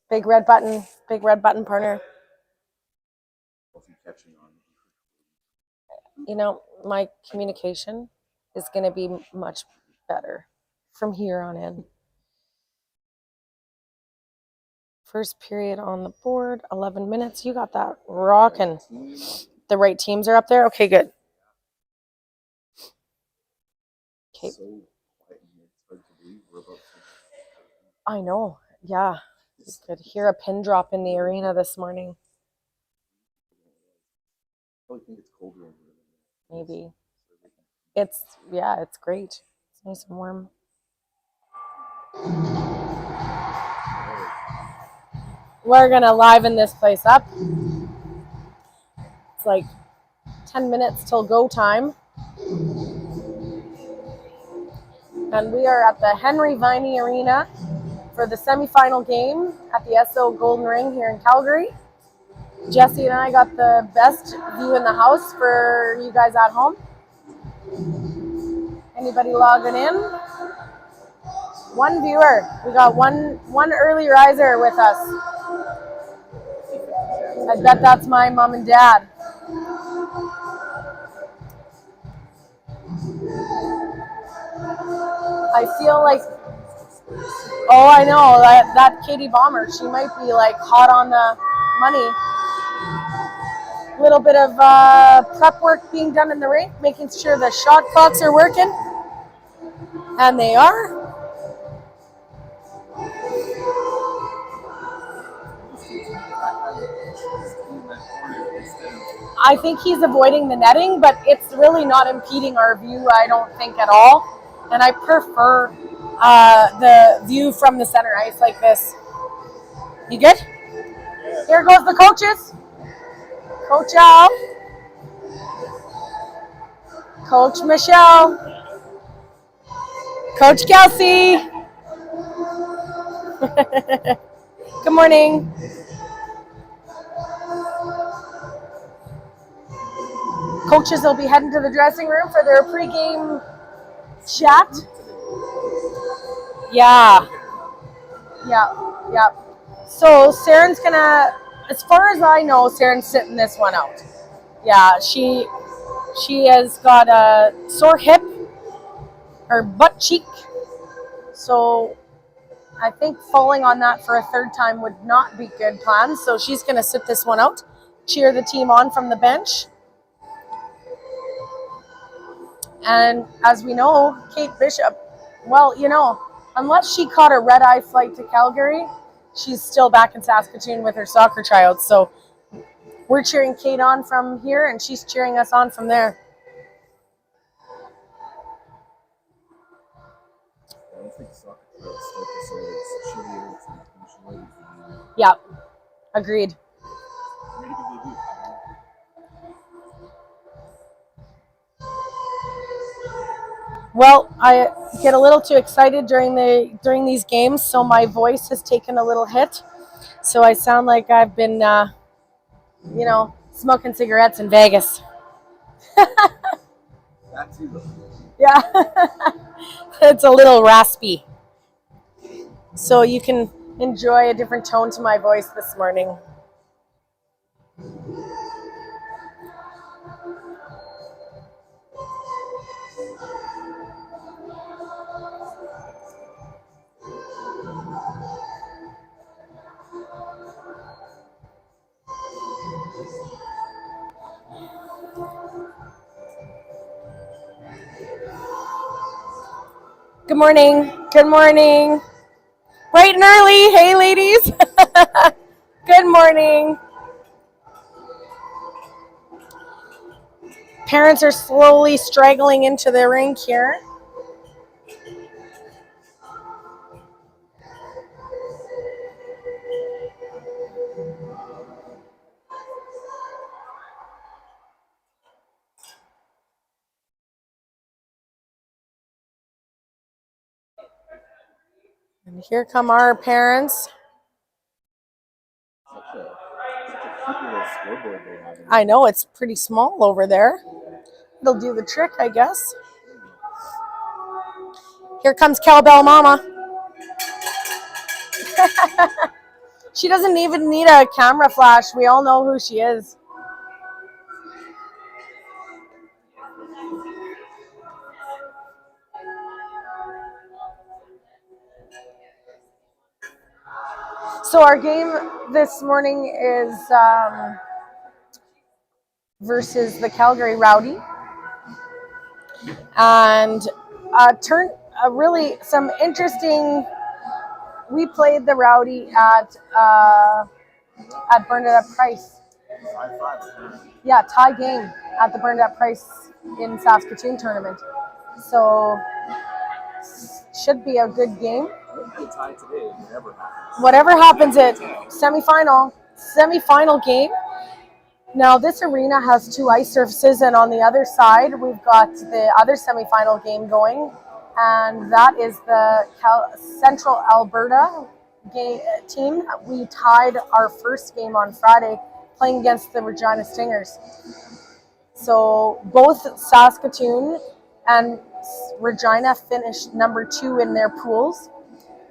Big red button partner. You know, my communication is going to be much better from here on in. First period on the board, 11 minutes. You got that rocking. The right teams are up there? Okay, good. Okay. I know. Yeah. You could hear a pin drop in the arena this morning. Maybe. It's great. It's nice and warm. We're going to liven this place up. It's like 10 minutes till go time. And we are at the Henry Viney Arena for the semifinal game at the SO Golden Ring here in Calgary. Jesse and I got the best view in the house for you guys at home. Anybody logging in? One viewer. We got one early riser with us. I bet that's my mom and dad. I feel like, oh, I know, that Katie Bomber, she might be like hot on the money. A little bit of prep work being done in the rink, making sure the shot clocks are working. And they are. I think he's avoiding the netting, but it's really not impeding our view, I don't think, at all. And I prefer the view from the center ice like this. You good? Here goes the coaches. Coach Al. Coach Michelle. Coach Kelsey. Good morning. Coaches will be heading to the dressing room for their pregame chat. Yeah. So Saren's gonna, as far as I know, Saren's sitting this one out. Yeah, she has got a sore hip or butt cheek. So I think falling on that for a third time would not be good plan. So she's gonna sit this one out, cheer the team on from the bench. And as we know, Kate Bishop, well, you know, unless she caught a red-eye flight to Calgary, she's still back in Saskatoon with her soccer child. So we're cheering Kate on from here, and she's cheering us on from there. I don't think soccer child's still facilities. Yeah, agreed. Well, I get a little too excited during these games, so my voice has taken a little hit. So I sound like I've been, smoking cigarettes in Vegas. That's you. Yeah, it's a little raspy. So you can enjoy a different tone to my voice this morning. Good morning. Good morning. Bright and early. Hey, ladies. Good morning. Parents are slowly straggling into the rink here. And here come our parents. I know, it's pretty small over there. It'll do the trick, I guess. Here comes Cowbell Mama. She doesn't even need a camera flash. We all know who she is. So our game this morning is versus the Calgary Rowdy, and really some interesting. We played the Rowdy at Bernadette Price. 5-5. Yeah, tie game at the Bernadette Price in Saskatoon tournament. So should be a good game. They tie today. Whatever happens. Whatever happens at semifinal game. Now this arena has 2 ice surfaces, and on the other side we've got the other semifinal game going, and that is the Central Alberta team. We tied our first game on Friday playing against the Regina Stingers. So both Saskatoon and Regina finished number 2 in their pools.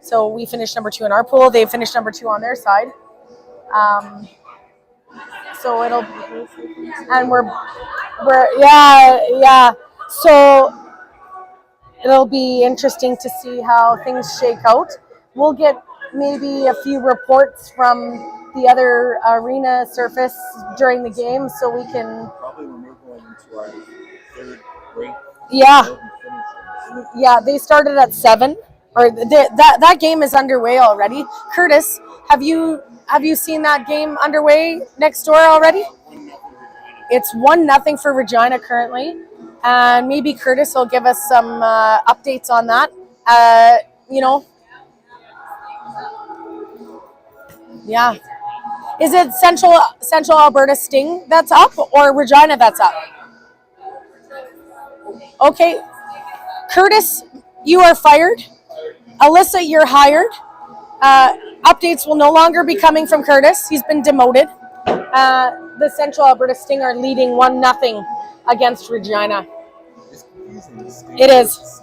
So we finished number 2 in our pool. They finished number 2 on their side. So So it'll be interesting to see how things shake out. We'll get maybe a few reports from the other arena surface during the game, so we can. Probably when we're going into our third break. Yeah. Yeah, they started at 7, or that game is underway already. Curtis, have you seen that game underway next door already? It's 1-0 for Regina currently, and maybe Curtis will give us some updates on that. Yeah. Is it Central Alberta Sting that's up, or Regina that's up? Okay. Curtis, you are fired. Alyssa, you're hired. Updates will no longer be coming from Curtis. He's been demoted. The Central Alberta Sting are leading 1-0 against Regina. It is.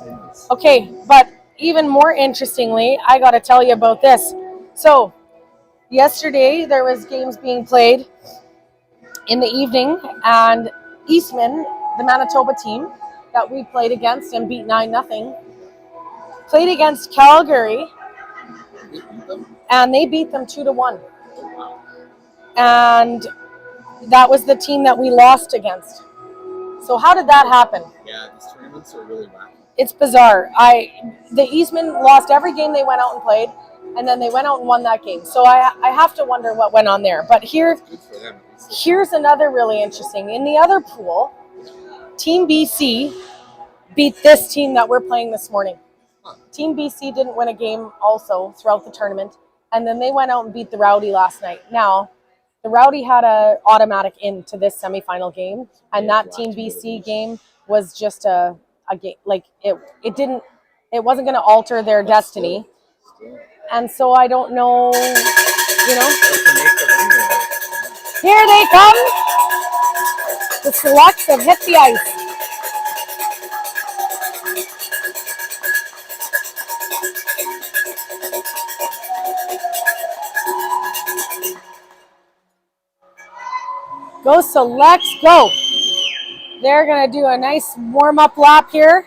Okay, but even more interestingly, I got to tell you about this. So, yesterday there was games being played in the evening, and Eastman, the Manitoba team that we played against and beat 9-0, played against Calgary, and they beat them 2-1. And that was the team that we lost against. So how did that happen? Yeah, these tournaments are really wacky. It's bizarre. The Eastmen lost every game they went out and played, and then they went out and won that game. So I have to wonder what went on there. But here's another really interesting. In the other pool, Team BC beat this team that we're playing this morning. Team BC didn't win a game also throughout the tournament, and then they went out and beat the Rowdy last night. Now, the Rowdy had an automatic in to this semifinal game, and that Team BC game was just a game. Like it wasn't going to alter their destiny. And so I don't know, Here they come. The Selects have hit the ice. Go Selects, go. They're going to do a nice warm-up lap here.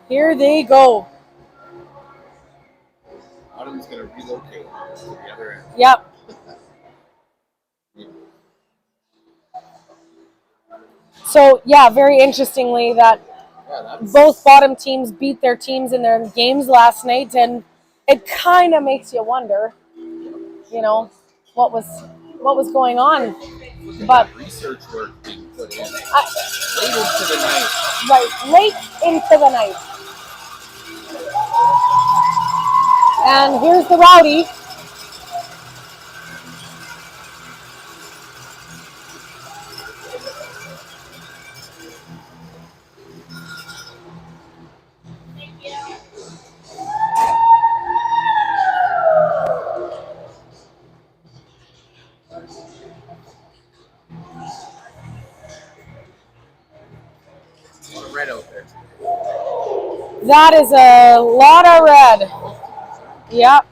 Here they go. Autumn's going to relocate to the other end. Yep. So, yeah, very interestingly that both bottom teams beat their teams in their games last night, and it kind of makes you wonder, what was going on. But research work being put in late into the night. Right, late into the night. And here's the Rowdy. Red out there. That is a lot of red. Yep.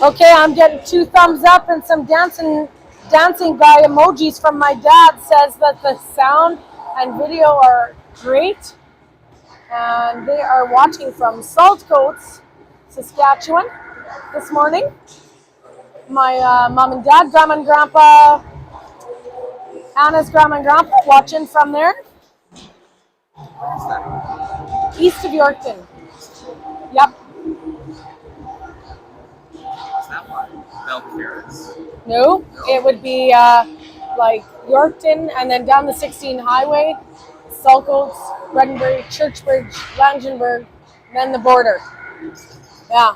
Okay, I'm getting 2 thumbs up and some dancing guy emojis from my dad. Says that the sound and video are great, and they are watching from Saltcoats, Saskatchewan this morning. My mom and dad, grandma and grandpa, Anna's grandma and grandpa watching from there. Where is that? East of Yorkton. Yep. Is that why? Belcarris. No, it would be like Yorkton and then down the 16 highway, Saltcoats, Reddenbury, Churchbridge, Langenberg, then the border. Yeah.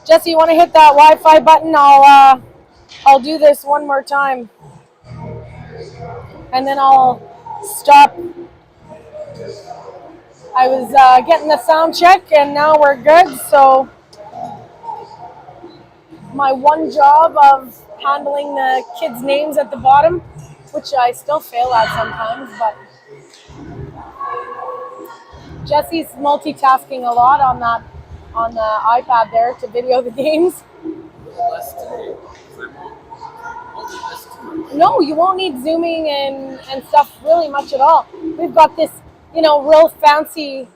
Jesse, you want to hit that Wi-Fi button? I'll do this one more time, and then I'll stop. I was getting the sound check, and now we're good. So my one job of handling the kids' names at the bottom, which I still fail at sometimes, but Jesse's multitasking a lot on the iPad there to video the games. Less today. No, you won't need zooming and stuff really much at all. We've got this, real fancy,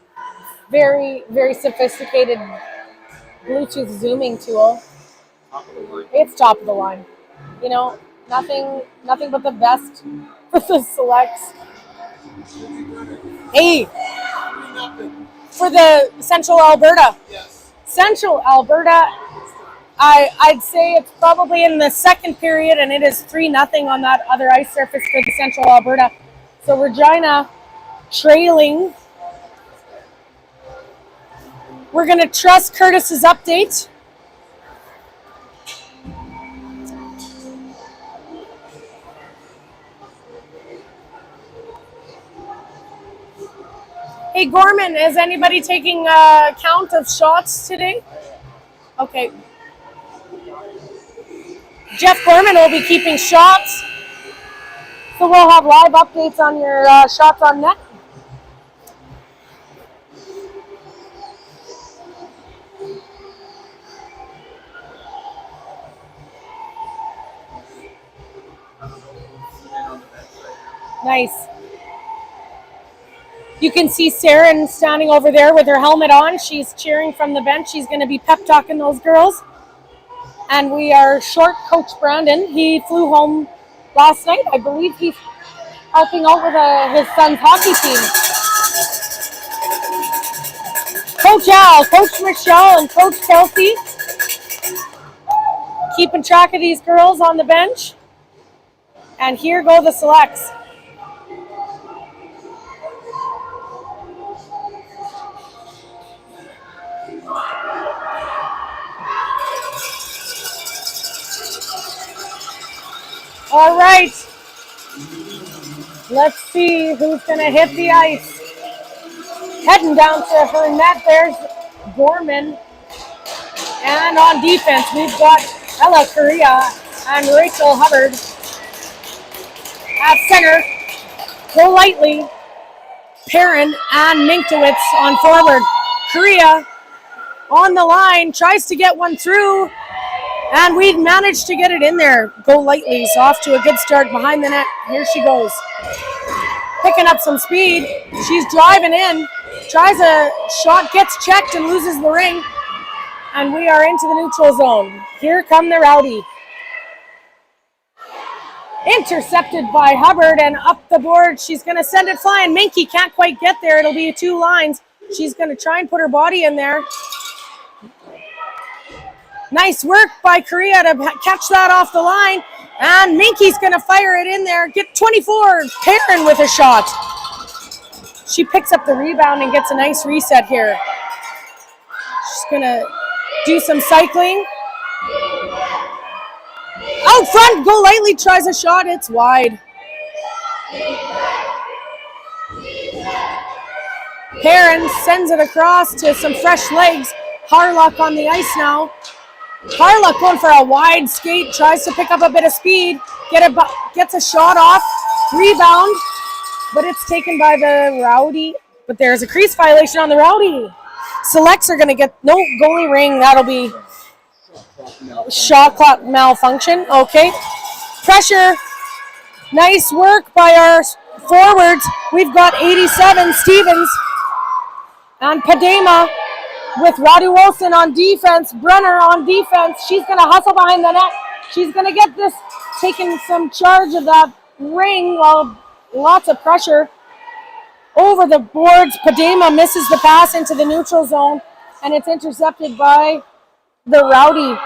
very, very sophisticated Bluetooth zooming tool. Top of the line. It's top of the line. Nothing but the best for the selects. Hey, for the Central Alberta. Yes. Central Alberta, I'd say it's probably in the second period, and it is 3-0 on that other ice surface for the Central Alberta. So Regina trailing. We're going to trust Curtis's update. Hey, Gorman, is anybody taking a count of shots today? Okay. Jeff Gorman will be keeping shots. So we'll have live updates on your shots on net. Nice. You can see Saren standing over there with her helmet on. She's cheering from the bench. She's going to be pep talking those girls. And we are short Coach Brandon. He flew home last night. I believe he's helping out with his son's hockey team. Coach Al, Coach Michelle, and Coach Kelsey keeping track of these girls on the bench. And here go the selects. All right, let's see who's going to hit the ice. Heading down to her net, there's Gorman. And on defense, we've got Ella Correa and Rachel Hubbard. At center, Golightly, Perrin, and Minktowitz on forward. Correa on the line, tries to get one through. And we managed to get it in there. Golightly's off to a good start behind the net. Here she goes. Picking up some speed. She's driving in. Tries a shot, gets checked, and loses the ring. And we are into the neutral zone. Here come the Rowdy. Intercepted by Hubbard and up the board. She's going to send it flying. Minky can't quite get there. It'll be 2 lines. She's going to try and put her body in there. Nice work by Correa to catch that off the line. And Minky's going to fire it in there. Get 24. Perrin with a shot. She picks up the rebound and gets a nice reset here. She's going to do some cycling. Out front, Golightly tries a shot. It's wide. Perrin sends it across to some fresh legs. Harlock on the ice now. Harlock going for a wide skate, tries to pick up a bit of speed, gets a shot off, rebound, but it's taken by the Rowdy. But there's a crease violation on the Rowdy. Selects are going to get no goalie ring. That'll be shot clock malfunction. Okay. Pressure. Nice work by our forwards. We've got 87 Stevens and Padema with Rowdy Wilson on defense. Brenner on defense. She's going to hustle behind the net. She's going to get this, taking some charge of that ring while lots of pressure over the boards. Padema misses the pass into the neutral zone, and it's intercepted by the Rowdy.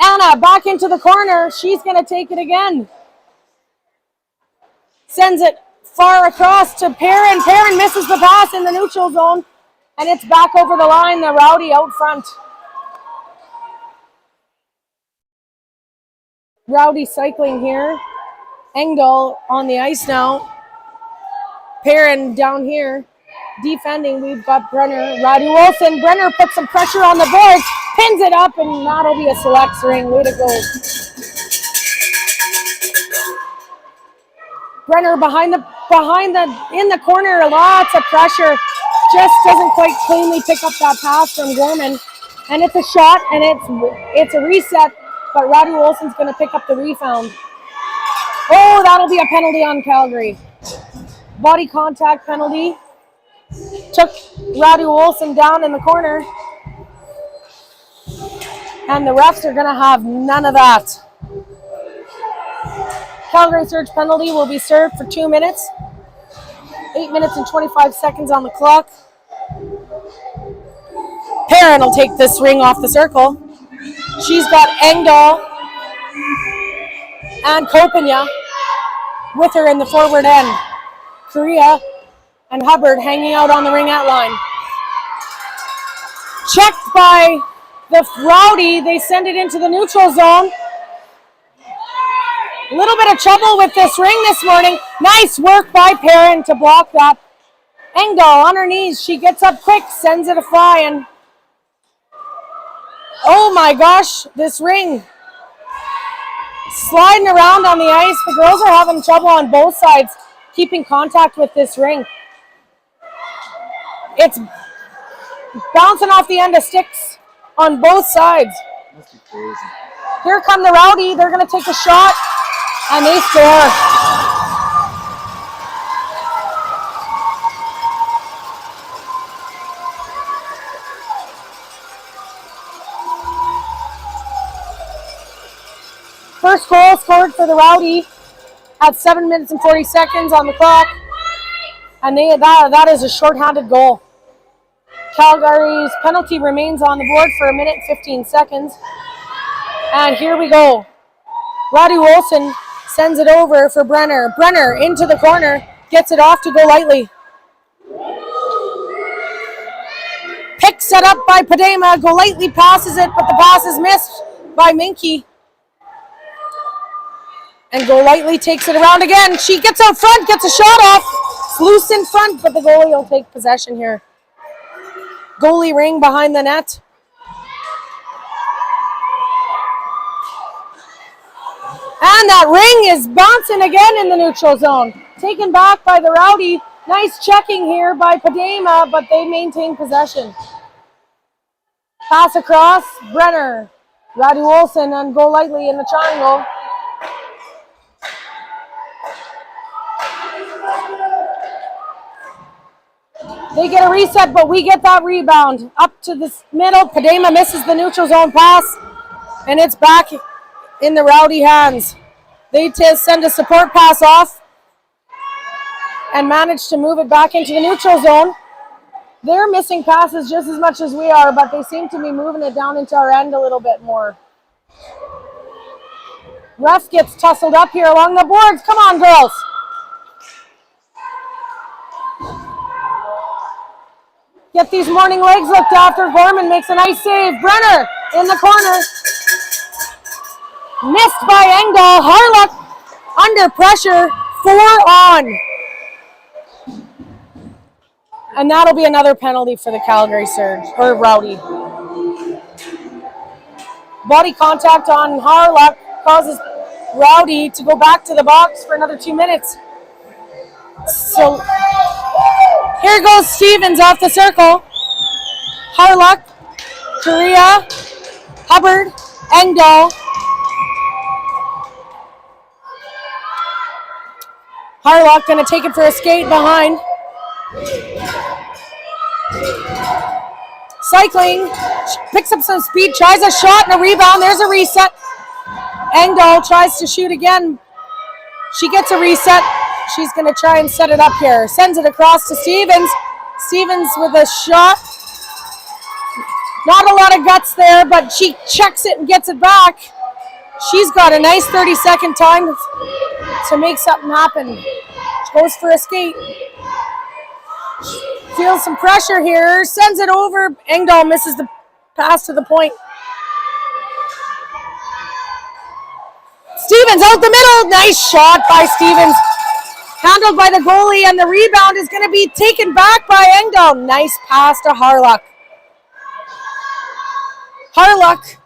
Anna back into the corner. She's going to take it again. Sends it far across to Perrin. Perrin misses the pass in the neutral zone, and it's back over the line. The Rowdy out front. Rowdy cycling here. Engdahl on the ice now. Perrin down here. Defending, we've got Brenner. Rowdy Wilson. Brenner puts some pressure on the boards. Pins it up, and that'll be a select ring. Way to go. Brenner in the corner, lots of pressure. Just doesn't quite cleanly pick up that pass from Gorman. And it's a shot, and it's a reset, but Rowdy Wilson's going to pick up the rebound. Oh, that'll be a penalty on Calgary. Body contact penalty. Took Rowdy Wilson down in the corner. And the refs are going to have none of that. Calgary Surge penalty will be served for 2 minutes. 8 minutes and 25 seconds on the clock. Perrin will take this ring off the circle. She's got Engdahl and Kopanya with her in the forward end. Korea and Hubbard hanging out on the ring-out line. Checked by the Rowdy. They send it into the neutral zone. A little bit of trouble with this ring this morning. Nice work by Perrin to block that. Engdahl on her knees. She gets up quick, sends it a flying. Oh my gosh, this ring. Sliding around on the ice. The girls are having trouble on both sides keeping contact with this ring. It's bouncing off the end of sticks on both sides. Must be crazy. Here come the Rowdy. They're going to take a shot, and they score. First goal scored for the Rowdy at 7 minutes and 40 seconds on the clock. And that is a shorthanded goal. Calgary's penalty remains on the board for 1 minute 15 seconds. And here we go. Rowdy Wilson sends it over for Brenner. Brenner into the corner, gets it off to Golightly. Pick set up by Padema. Golightly passes it, but the pass is missed by Minky. And Golightly takes it around again. She gets out front, gets a shot off. It's loose in front, but the goalie will take possession here. Goalie ring behind the net. And that ring is bouncing again in the neutral zone. Taken back by the Rowdy. Nice checking here by Padema, but they maintain possession. Pass across, Brenner. Rowdy Wilson and Golightly in the triangle. They get a reset, but we get that rebound. Up to the middle. Padema misses the neutral zone pass, and it's back in the Rowdy hands. They send a support pass off and manage to move it back into the neutral zone. They're missing passes just as much as we are, but they seem to be moving it down into our end a little bit more. Ref gets tussled up here along the boards. Come on, girls. Get these morning legs looked after. Gorman makes a nice save. Brenner in the corner. Missed by Engdahl. Harlock under pressure. 4 on. And that'll be another penalty for the Calgary Surge, or Rowdy. Body contact on Harlock causes Rowdy to go back to the box for another 2 minutes. So here goes Stevens off the circle. Harlock, Korea, Hubbard, Engdahl. Harlock going to take it for a skate behind. Cycling, picks up some speed, tries a shot and a rebound. There's a reset. Engdahl tries to shoot again. She gets a reset. She's going to try and set it up here. Sends it across to Stevens. Stevens with a shot. Not a lot of guts there, but she checks it and gets it back. She's got a nice 30-second time to make something happen. She goes for a skate. Feels some pressure here. Sends it over. Engdahl misses the pass to the point. Stevens out the middle. Nice shot by Stevens. Handled by the goalie, and the rebound is going to be taken back by Engdahl. Nice pass to Harlock. Harlock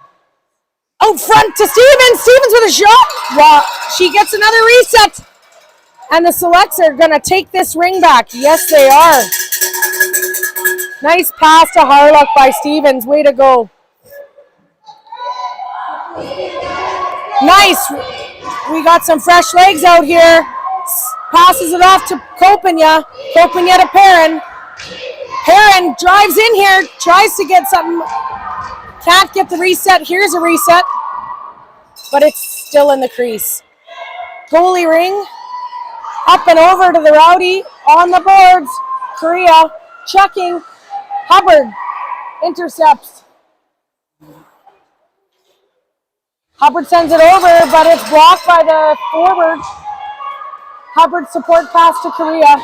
out front to Stevens. Stevens with a shot. Wow. She gets another reset. And the Selects are going to take this ring back. Yes, they are. Nice pass to Harlock by Stevens. Way to go. Nice. We got some fresh legs out here. Passes it off to Kopanya. Kopanya to Perrin. Perrin drives in here. Tries to get something. Can't get the reset. Here's a reset. But it's still in the crease. Goalie ring. Up and over to the Rowdy. On the boards. Korea checking. Hubbard intercepts. Hubbard sends it over, but it's blocked by the forward. Hubbard support pass to Korea.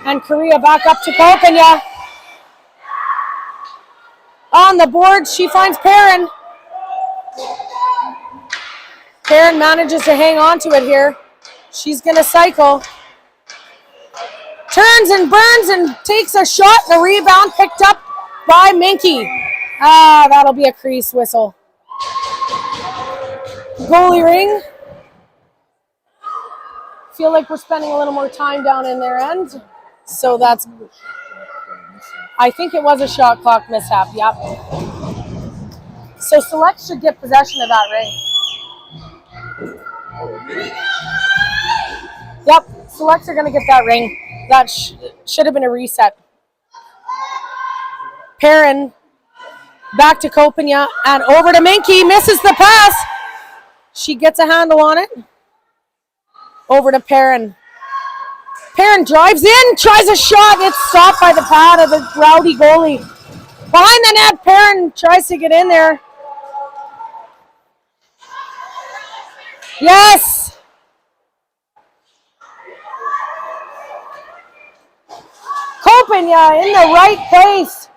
And Korea back up to Kopanya. On the board, she finds Perrin. Perrin manages to hang on to it here. She's going to cycle. Turns and burns and takes a shot and a rebound picked up by Minky. That'll be a crease whistle. Goalie ring. Feel like we're spending a little more time down in their end. So that's, I think it was a shot clock mishap, yep. So Select should get possession of that ring. Yep, Selects are going to get that ring. That should have been a reset. Perrin back to Kopanya and over to Minky. Misses the pass. She gets a handle on it. Over to Perrin. Perrin drives in, tries a shot. It's stopped by the pad of the Rowdy goalie. Behind the net, Perrin tries to get in there. Yes! Kopanya in the right place.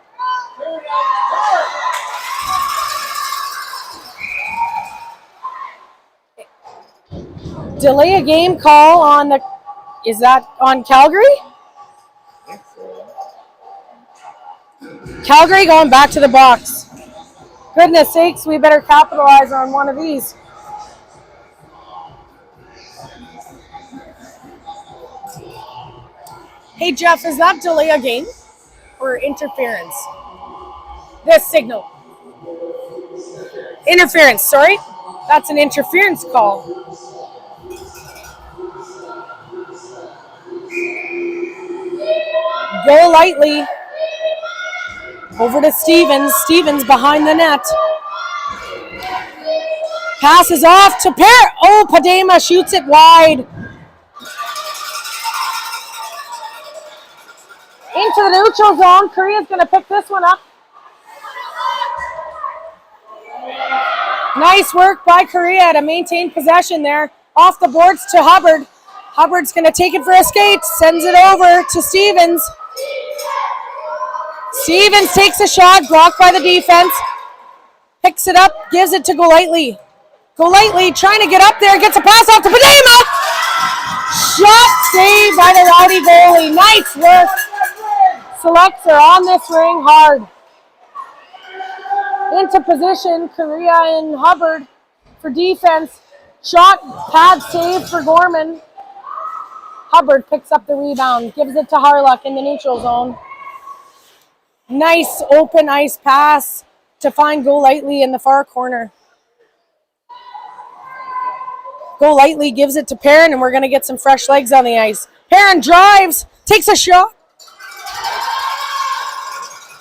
Delay a game call on the, is that on Calgary? Calgary going back to the box. Goodness sakes, we better capitalize on one of these. Hey Jeff, is that delay a game or interference? This signal. Interference, sorry. That's an interference call. Go lightly. Over to Stevens. Stevens behind the net. Passes off to Oh, Padema shoots it wide. Into the neutral zone. Korea's going to pick this one up. Nice work by Korea to maintain possession there. Off the boards to Hubbard. Hubbard's going to take it for a skate. Sends it over to Stevens. Stevens takes a shot, blocked by the defense. Picks it up, gives it to Golightly. Golightly trying to get up there, gets a pass off to Padema. Shot saved by the Rowdy goalie. Nice work. Selects are on this ring hard. Into position, Correa and Hubbard for defense. Shot, pad save for Gorman. Hubbard picks up the rebound, gives it to Harlock in the neutral zone. Nice open ice pass to find Golightly in the far corner. Golightly gives it to Perrin, and we're going to get some fresh legs on the ice. Perrin drives, takes a shot.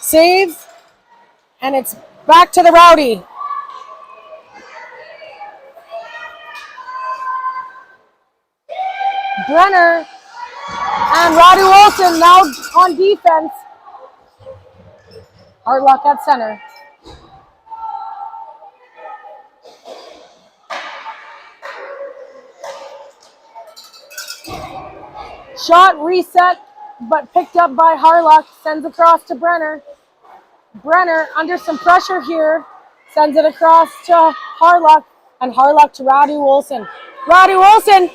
Save, and it's back to the Rowdy. Brenner and Rowdy Wilson now on defense. Harlock at center. Shot reset, but picked up by Harlock. Sends across to Brenner. Brenner under some pressure here. Sends it across to Harlock. And Harlock to Rowdy Wilson. Rowdy Wilson.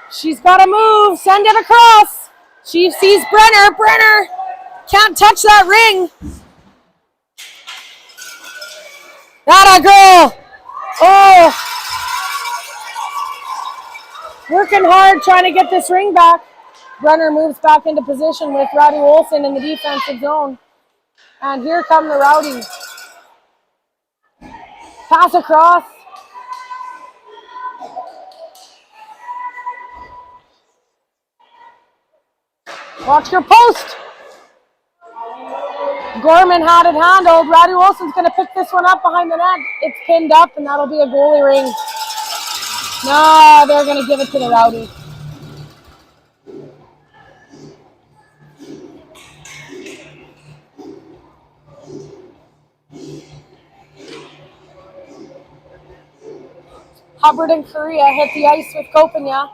She's got to move. Send it across. She sees Brenner. Brenner can't touch that ring. That a girl. Oh. Working hard trying to get this ring back. Brenner moves back into position with Rowdy Wilson in the defensive zone. And here come the Rowdies. Pass across. Watch your post. Gorman had it handled. Rowdy Wilson's going to pick this one up behind the net. It's pinned up, and that'll be a goalie ring. No, they're going to give it to the Rowdy. Hubbard and Correa hit the ice with Kopanya.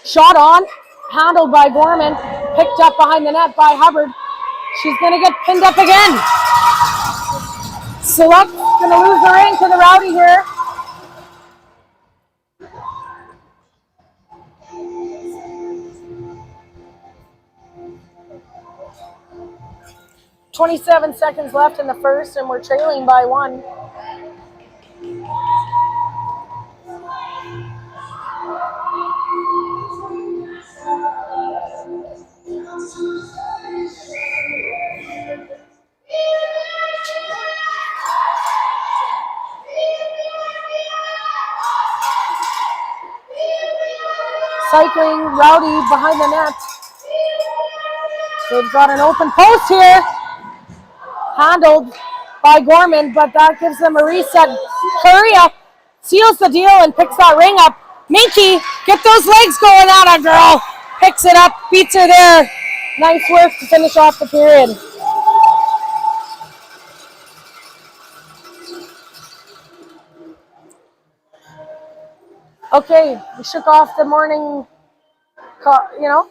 Shot on, handled by Gorman, picked up behind the net by Hubbard. She's going to get pinned up again. Select going to lose the ring to the Rowdy here. .27 seconds left in the first, and we're trailing by 1. Cycling Rowdy behind the net. They've got an open post here. Handled by Gorman, but that gives them a reset. Correa seals the deal and picks that ring up. Minky, get those legs going on, girl. Picks it up, beats her there. Nice work to finish off the period. Okay, we shook off the morning,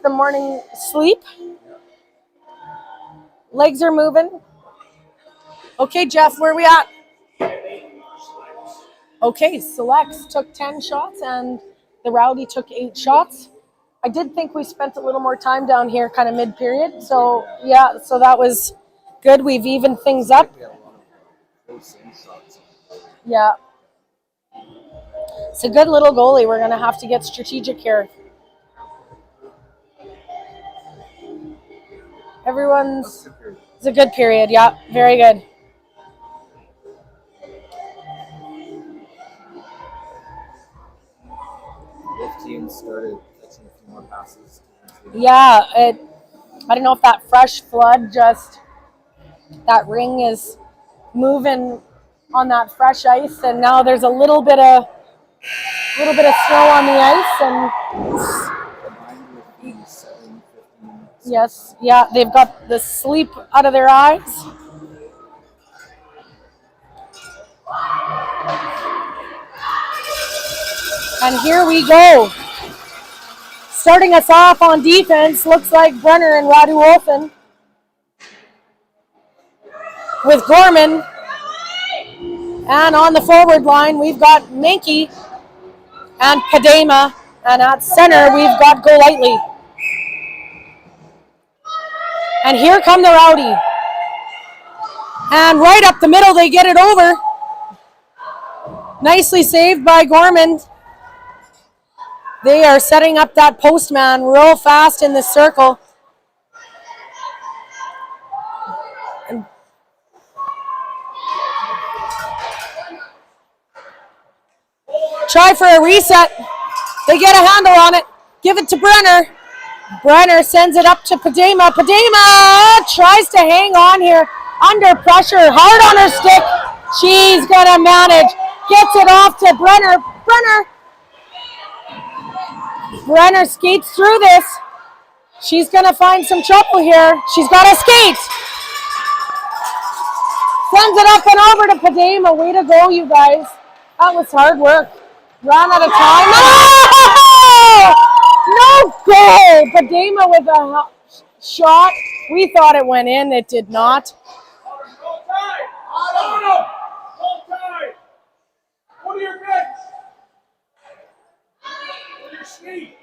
the morning sleep. Legs are moving. Okay, Jeff, where are we at? Okay, Selects took 10 shots and the Rowdy took 8 shots. I did think we spent a little more time down here kind of mid-period. So, yeah, so that was good. We've evened things up. Yeah. It's a good little goalie. We're going to have to get strategic here. It's a good period. Yeah, very good. Both teams started catching a few more passes. Yeah, I don't know if that fresh flood that ring is moving on that fresh ice, and now there's a little bit of snow on the ice, and yes, yeah, they've got the sleep out of their eyes. And here we go. Starting us off on defense, looks like Brenner and Rowdy Wolfen. With Gorman. And on the forward line, we've got Minky and Padema. And at center, we've got Golightly. And here come the Rowdy. And right up the middle, they get it over. Nicely saved by Gorman. They are setting up that postman real fast in the circle. And try for a reset. They get a handle on it. Give it to Brenner. Brenner sends it up to Padema. Padema tries to hang on here. Under pressure. Hard on her stick. She's going to manage. Gets it off to Brenner. Brenner skates through this. She's going to find some trouble here. She's got to skate. Sends it up and over to Padema. Way to go, you guys. That was hard work. Ran out of time. No goal. Padema with a shot. We thought it went in. It did not. What are your bets? What are your sneak?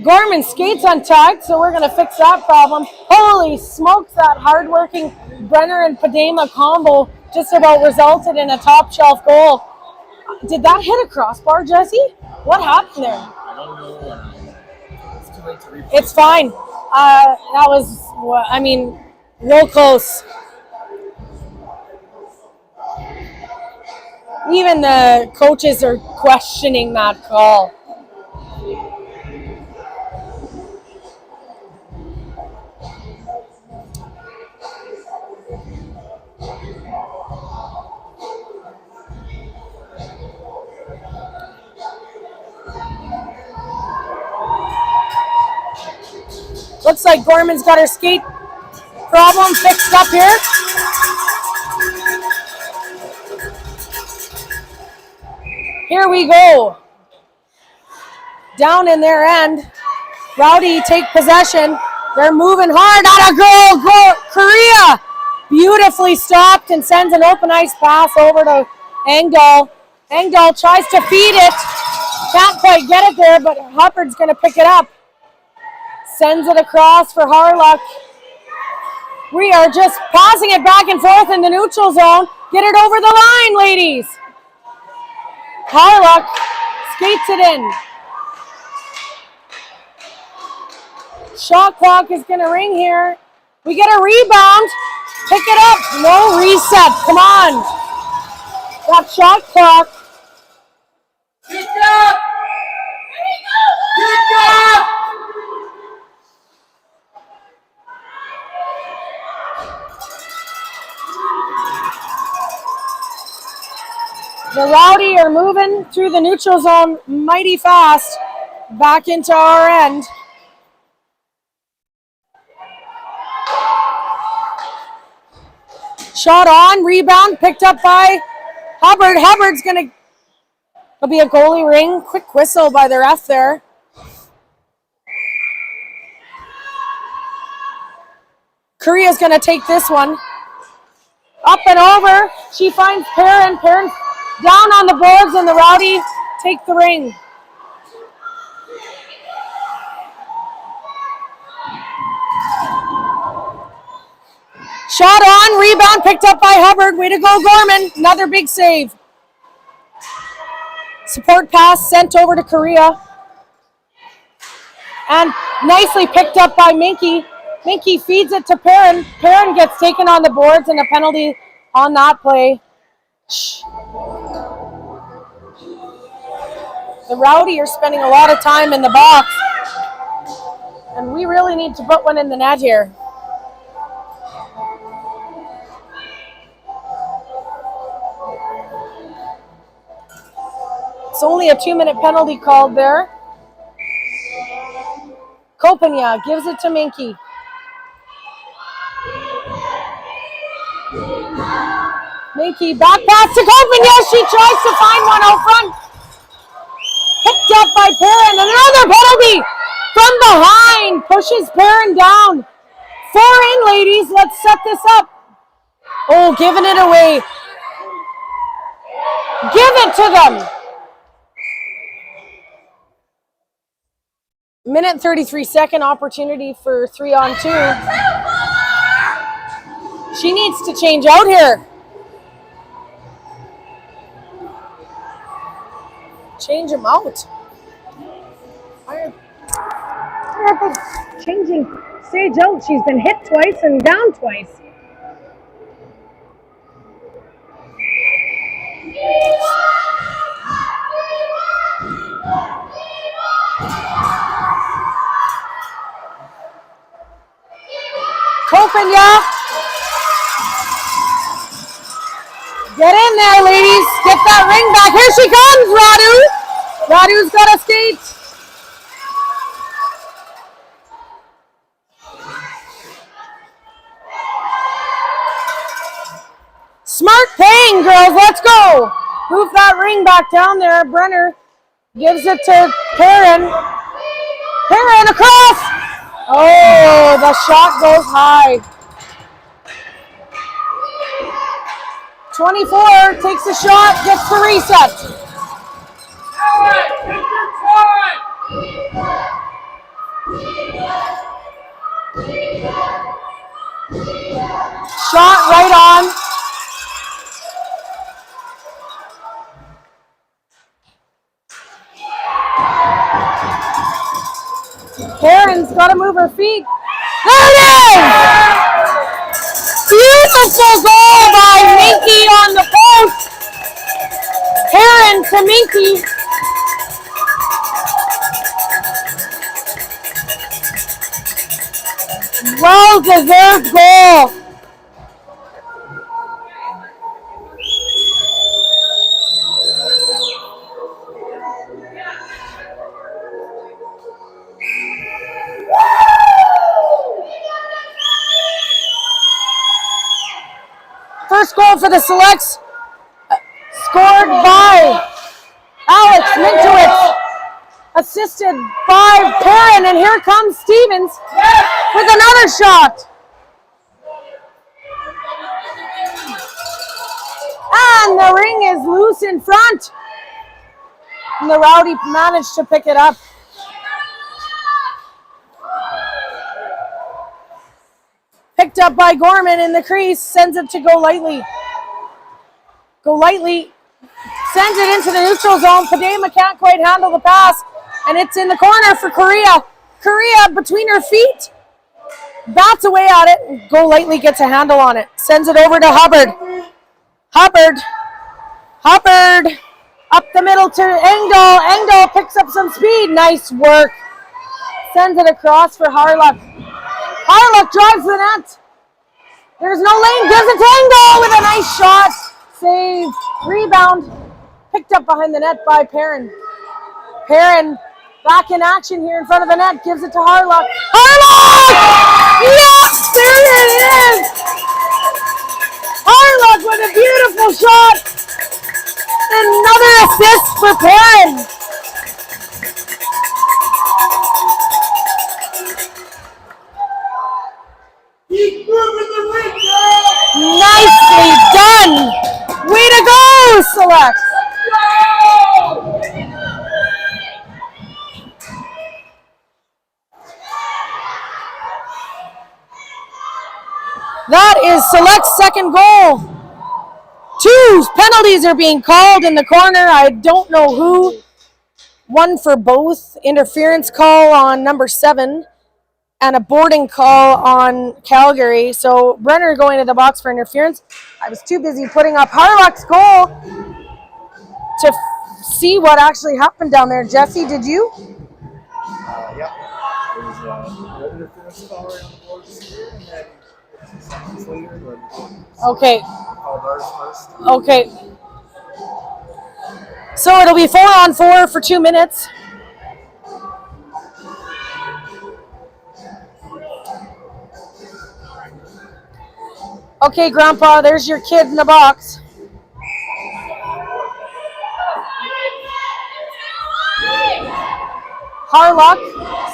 Gorman skates untucked, so we're going to fix that problem. Holy smokes, that hardworking Brenner and Padema combo just about resulted in a top shelf goal. Did that hit a crossbar, Jesse? What happened there? I don't know. It's too late to replay. It's fine. That was, real close. Even the coaches are questioning that call. Looks like Gorman's got her skate problem fixed up here. Here we go. Down in their end. Rowdy take possession. They're moving hard. At a goal. Korea beautifully stopped and sends an open ice pass over to Engdahl. Engdahl tries to feed it. Can't quite get it there, but Hubbard's going to pick it up. Sends it across for Harlock. We are just passing it back and forth in the neutral zone. Get it over the line, ladies. Harlock skates it in. Shot clock is going to ring here. We get a rebound. Pick it up. No reset. Come on. That shot clock. Kick up! Kick up! The Rowdy are moving through the neutral zone mighty fast back into our end. Shot on, rebound, picked up by Hubbard. Hubbard's going to, it'll be a goalie ring. Quick whistle by the ref there. Korea's going to take this one. Up and over. She finds Perrin. Perrin down on the boards, and the Rowdy take the ring. Shot on, rebound picked up by Hubbard. Way to go, Gorman. Another big save. Support pass sent over to Korea. And nicely picked up by Minky. Minky feeds it to Perrin. Perrin gets taken on the boards and a penalty on that play. The Rowdy are spending a lot of time in the box. And we really need to put one in the net here. It's only a 2-minute penalty called there. Kopanya gives it to Minky. Minky back pass to Copen. Yes, she tries to find one out front. Picked up by Perrin. Another penalty from behind. Pushes Perrin down. 4 in, ladies. Let's set this up. Oh, giving it away. Give it to them. Minute 33-second opportunity for 3-on-2. She needs to change out here. Change him out. Why are they changing Sage out? She's been hit twice and down twice. Kopenya. Get in there, ladies. Get that ring back. Here she comes, Rowdy. Radu's got to skate. Smart paying, girls. Let's go. Move that ring back down there. Brenner gives it to Perrin. Perrin across. Oh, the shot goes high. 24 takes the shot, gets the reset. Alex, take your time. Shot right on. Perrin's got to move her feet. There it is! Beautiful goal by Minky on the post. Perrin to Minky. Well-deserved goal. First goal for the Selects, scored by Alex Mintowitz, assisted by Perrin, and here comes Stevens with another shot. And the ring is loose in front. And the Rowdy managed to pick it up. Picked up by Gorman in the crease, sends it to Go Lightly. Go Lightly sends it into the neutral zone. Padema can't quite handle the pass, and it's in the corner for Correa. Correa between her feet, bats away at it. Go Lightly gets a handle on it, sends it over to Hubbard. Hubbard up the middle to Engdahl. Engdahl picks up some speed. Nice work. Sends it across for Harlock. Harlock drives the net. There's no lane. Gives it to Engdahl with a nice shot. Save. Rebound. Picked up behind the net by Perrin. Perrin back in action here in front of the net. Gives it to Harlock. Harlock! Yes! There it is! Harlock with a beautiful shot. Another assist for Perrin. Keep moving the ring, girl. Nicely done. Way to go, Select. Go! That is Select's second goal. 2 penalties are being called in the corner. I don't know who. One for both. Interference call on number 7 and a boarding call on Calgary. So Brenner going to the box for interference. I was too busy putting up Harlock's goal to see what actually happened down there. Jesse, did you? Yeah. There was an interference call right on the boards here, and then 2 seconds later, the Okay. called ours first. Okay. So it'll be 4-on-4 for 2 minutes. Okay, Grandpa, there's your kid in the box. Harlock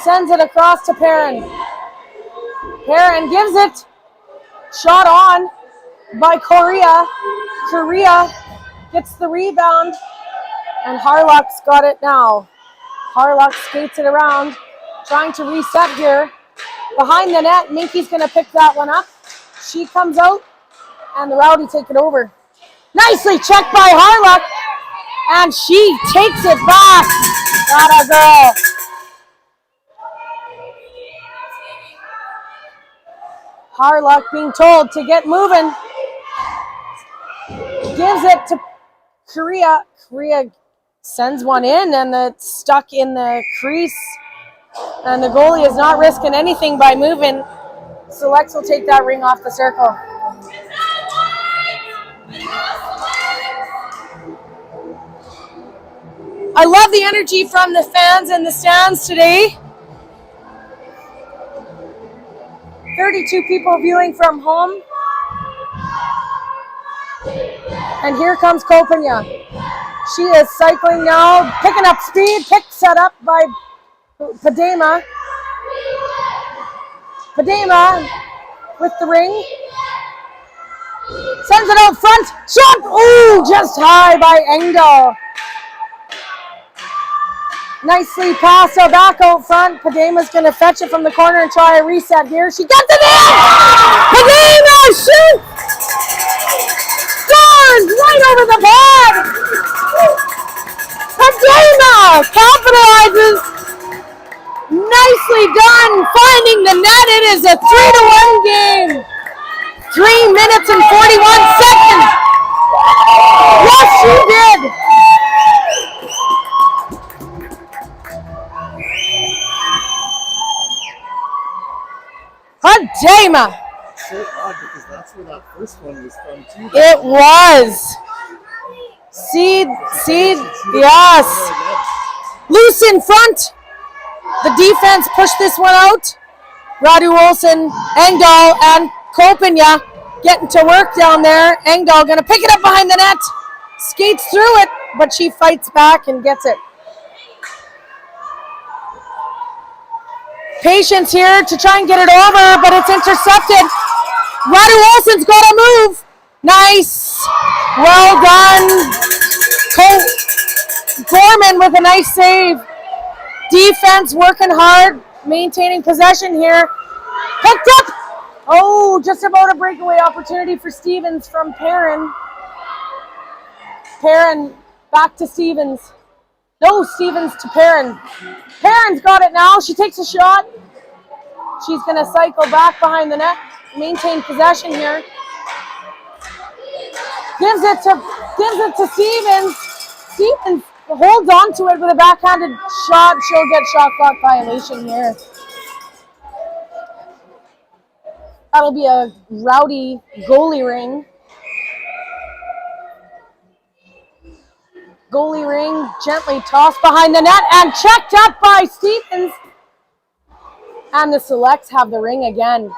sends it across to Perrin. Perrin gives it. Shot on by Correa. Correa gets the rebound, and Harlock's got it now. Harlock skates it around, trying to reset here. Behind the net, Minky's going to pick that one up. She comes out, and the Rowdy take it over. Nicely checked by Harlock, and she takes it back. That a girl. Harlock being told to get moving. Gives it to Correa. Correa sends one in, and it's stuck in the crease. And the goalie is not risking anything by moving. So Lex will take that ring off the circle. I love the energy from the fans in the stands today. 32 people viewing from home. And here comes Kopanya. She is cycling now, picking up speed, set up by Padema. Padema with the ring. Sends it out front. Shot! Ooh, just high by Engdahl. Nicely passed back out front. Padema's going to fetch it from the corner and try a reset here. She gets it in! Padema shoots! Scores right over the pad! Padema capitalizes. Nicely done, finding the net. It is a 3-1 game. 3 minutes and 41 seconds. Yes, she did. Padema. So odd because that's where that first one was from too. It was. Seed, yes. Loose in front. The defense pushed this one out. Rowdy Wilson, Engdahl, and Kopanya getting to work down there. Engdahl going to pick it up behind the net. Skates through it, but she fights back and gets it. Patience here to try and get it over, but it's intercepted. Rowdy Wilson's got to move. Nice. Well done. Gorman with a nice save. Defense working hard, maintaining possession here. Picked up. Oh, just about a breakaway opportunity for Stevens from Perrin. Perrin back to Stevens. No, Stevens to Perrin. Perrin's got it now. She takes a shot. She's going to cycle back behind the net, maintain possession here. Gives it to Stevens. Stevens holds on to it with a backhanded shot. She'll get shot clock violation here. That'll be a Rowdy goalie ring. Goalie ring gently tossed behind the net and checked up by Stevens. And the Selects have the ring again.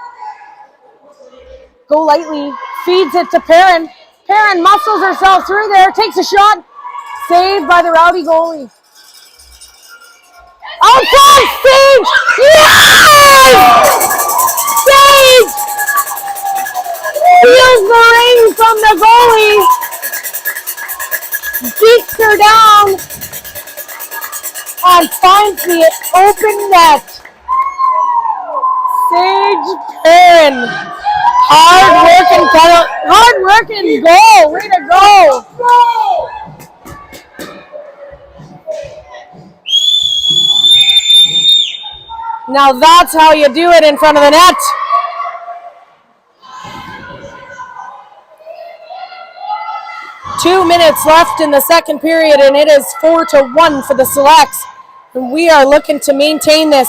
Go lightly, feeds it to Perrin. Perrin muscles herself through there, takes a shot. Saved by the Rowdy goalie. Outside, Sage! Yes! Sage! Steals the ring from the goalie. Beats her down. And finds the open net. Sage Perrin. Hard working goal. Way to go. Now that's how you do it in front of the net. Two minutes left in the second period, and it is 4-1 for the Selects. And we are looking to maintain this.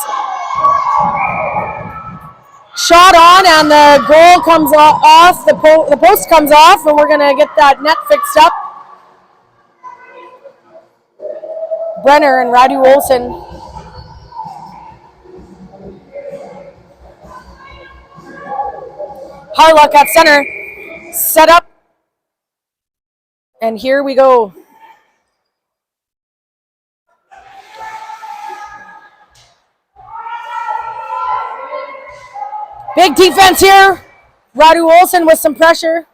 Shot on, and the goal comes off. The post comes off, and we're going to get that net fixed up. Brenner and Rowdy Wilson. Harlock at center. Set up. And here we go. Big defense here. Rowdy Olsen with some pressure.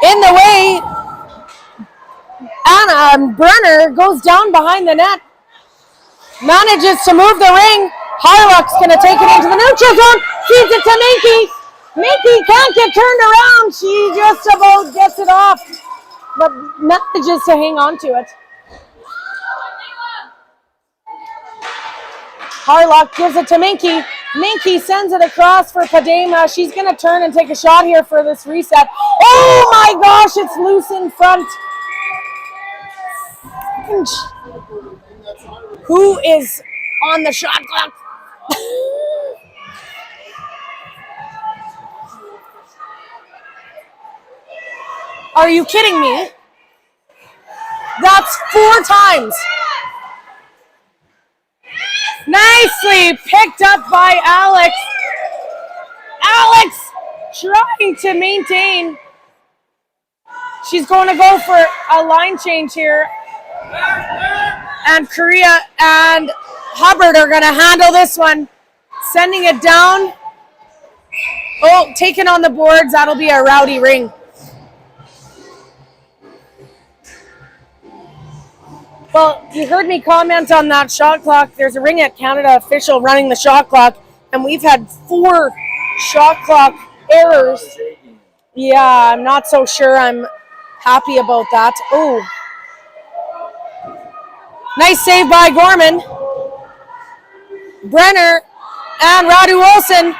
In the way, Anna Brenner goes down behind the net. Manages to move the ring. Harlock's going to take it into the neutral zone. Feeds it to Minky. Minky can't get turned around. She just about gets it off, but manages to hang on to it. Harlock gives it to Minky. Minky sends it across for Padema. She's going to turn and take a shot here for this reset. Oh my gosh, it's loose in front. Who is on the shot clock? Are you kidding me? That's 4 times. Nicely picked up by Alex. Alex trying to maintain. She's going to go for a line change here. And Korea and Hubbard are going to handle this one. Sending it down. Oh, taken on the boards. That'll be a Rowdy ring. Well, you heard me comment on that shot clock. There's a Ring at Canada official running the shot clock, and we've had 4 shot clock errors. Yeah, I'm not so sure I'm happy about that. Oh. Nice save by Gorman. Brenner and Rowdy Wilson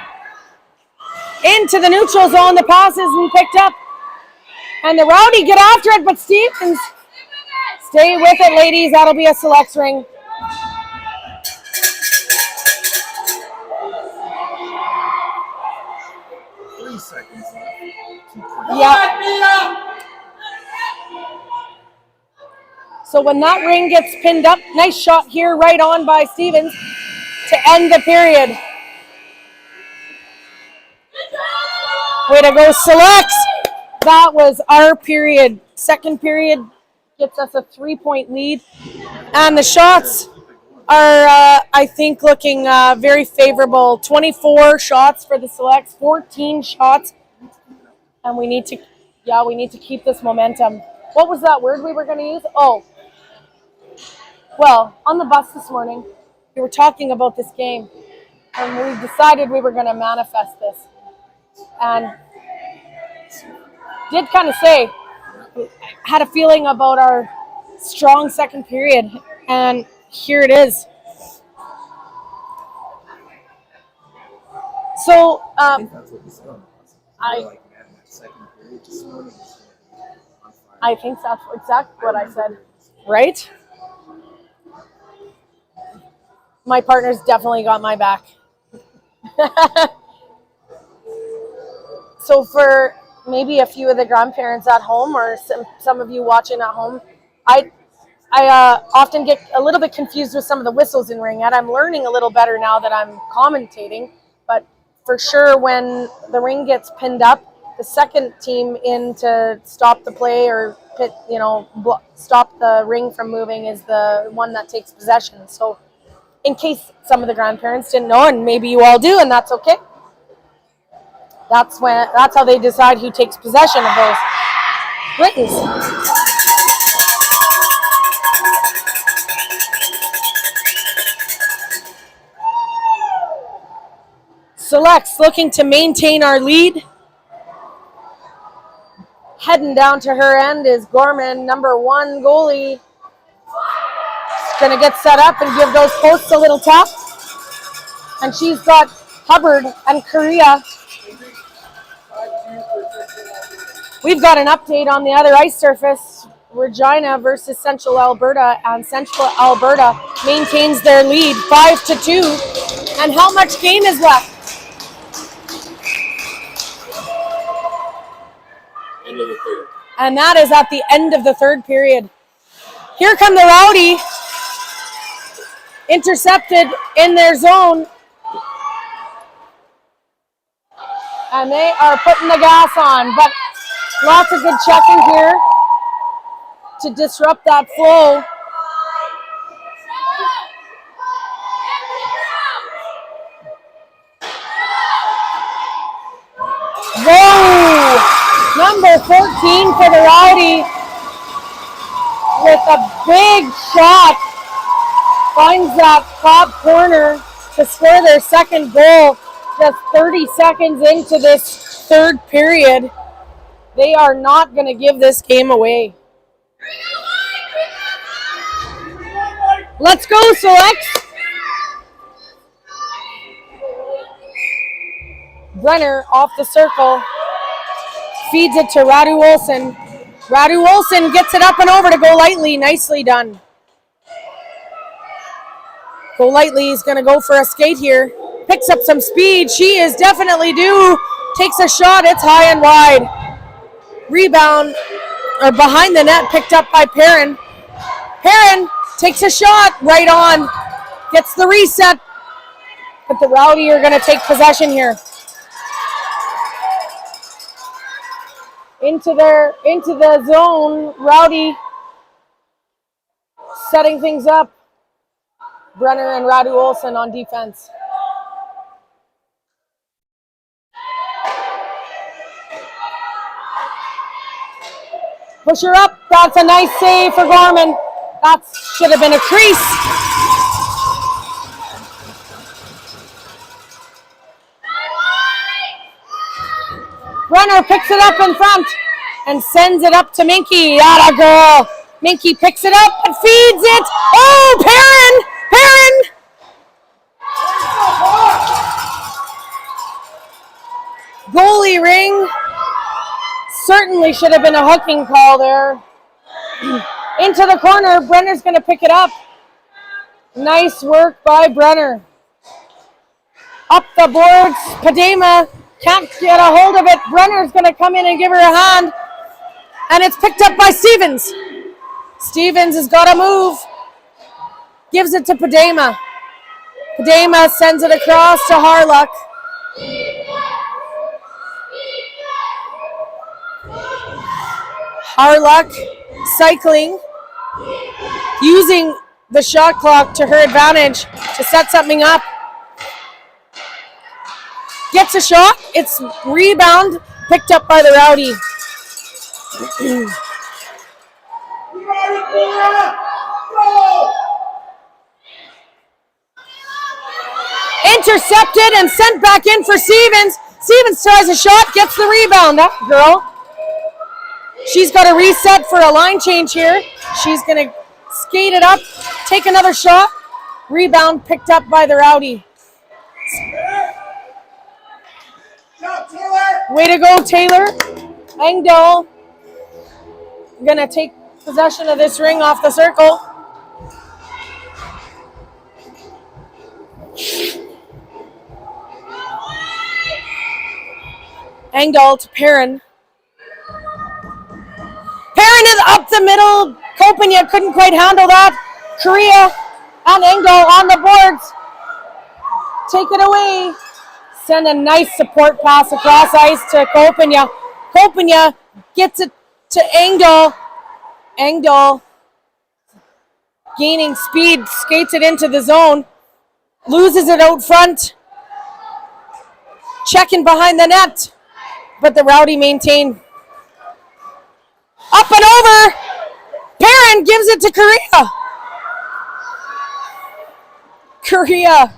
into the neutral zone. The pass isn't picked up. And the Rowdy get after it, but Stevens, stay with it, ladies. That'll be a selects ring. Yeah. So when that ring gets pinned up, nice shot here, right on by Stevens to end the period. Way to go, selects. That was our period. Second period gets us a 3-point lead. And the shots are, I think, looking very favorable. 24 shots for the selects, 14 shots. And we need to keep this momentum. What was that word we were going to use? Oh. Well, on the bus this morning, we were talking about this game. And we decided we were going to manifest this. And did kind of say, had a feeling about our strong second period, and here it is. So, I think that's exactly what I said, right? My partner's definitely got my back. So for maybe a few of the grandparents at home, or some of you watching at home, I often get a little bit confused with some of the whistles in ring, and I'm learning a little better now that I'm commentating. But for sure, when the ring gets pinned up, the second team in to stop the play or stop the ring from moving is the one that takes possession. So in case some of the grandparents didn't know, and maybe you all do, and that's okay. That's how they decide who takes possession of those rings. Selects looking to maintain our lead. Heading down to her end is Gorman, number 1 goalie. Going to get set up and give those posts a little tap. And she's got Hubbard and Korea. We've got an update on the other ice surface. Regina versus Central Alberta, and Central Alberta maintains their lead 5-2. And how much game is left? End of the third. And that is at the end of the third period. Here come the Rowdy. Intercepted in their zone. And they are putting the gas on, but lots of good checking here to disrupt that flow. Number 14 for the Rowdy with a big shot. Finds that top corner to score their second goal just 30 seconds into this third period. They are not going to give this game away. Let's go, Selects. Brenner off the circle. Feeds it to Rowdy Wilson. Rowdy Wilson gets it up and over to Golightly. Nicely done. Golightly is going to go for a skate here. Picks up some speed. She is definitely due. Takes a shot. It's high and wide. Rebound, or behind the net, picked up by Perrin. Perrin takes a shot. Right on. Gets the reset. But the Rowdy are going to take possession here. Into the zone. Rowdy setting things up. Brenner and Rowdy Wilson on defense. Push her up. That's a nice save for Gorman. That should have been a crease. Brenner picks it up in front and sends it up to Minky. Atta girl. Minky picks it up and feeds it. Oh, Perrin! Perrin! Goalie ring. Certainly should have been a hooking call there. Into the corner. Brenner's going to pick it up. Nice work by Brenner. Up the boards. Padema can't get a hold of it. Brenner's going to come in and give her a hand. And it's picked up by Stevens. Stevens has got to move. Gives it to Padema. Padema sends it across to Harluck. Harluck cycling, using the shot clock to her advantage to set something up. Gets a shot. It's rebound picked up by the Rowdy. Intercepted and sent back in for Stevens. Stevens tries a shot, gets the rebound. That girl. She's got a reset for a line change here. She's going to skate it up, take another shot. Rebound picked up by the Rowdy. Way to go, Taylor. Engdahl going to take possession of this ring off the circle. Engdahl to Perrin. Perrin is up the middle. Kopanya couldn't quite handle that. Korea and Engdahl on the boards. Take it away. Send a nice support pass across ice to Kopanya. Kopanya gets it to Engdahl. Engdahl gaining speed, skates it into the zone. Loses it out front. Checking behind the net. But the Rowdy maintain. Up and over. Perrin gives it to Korea. Korea.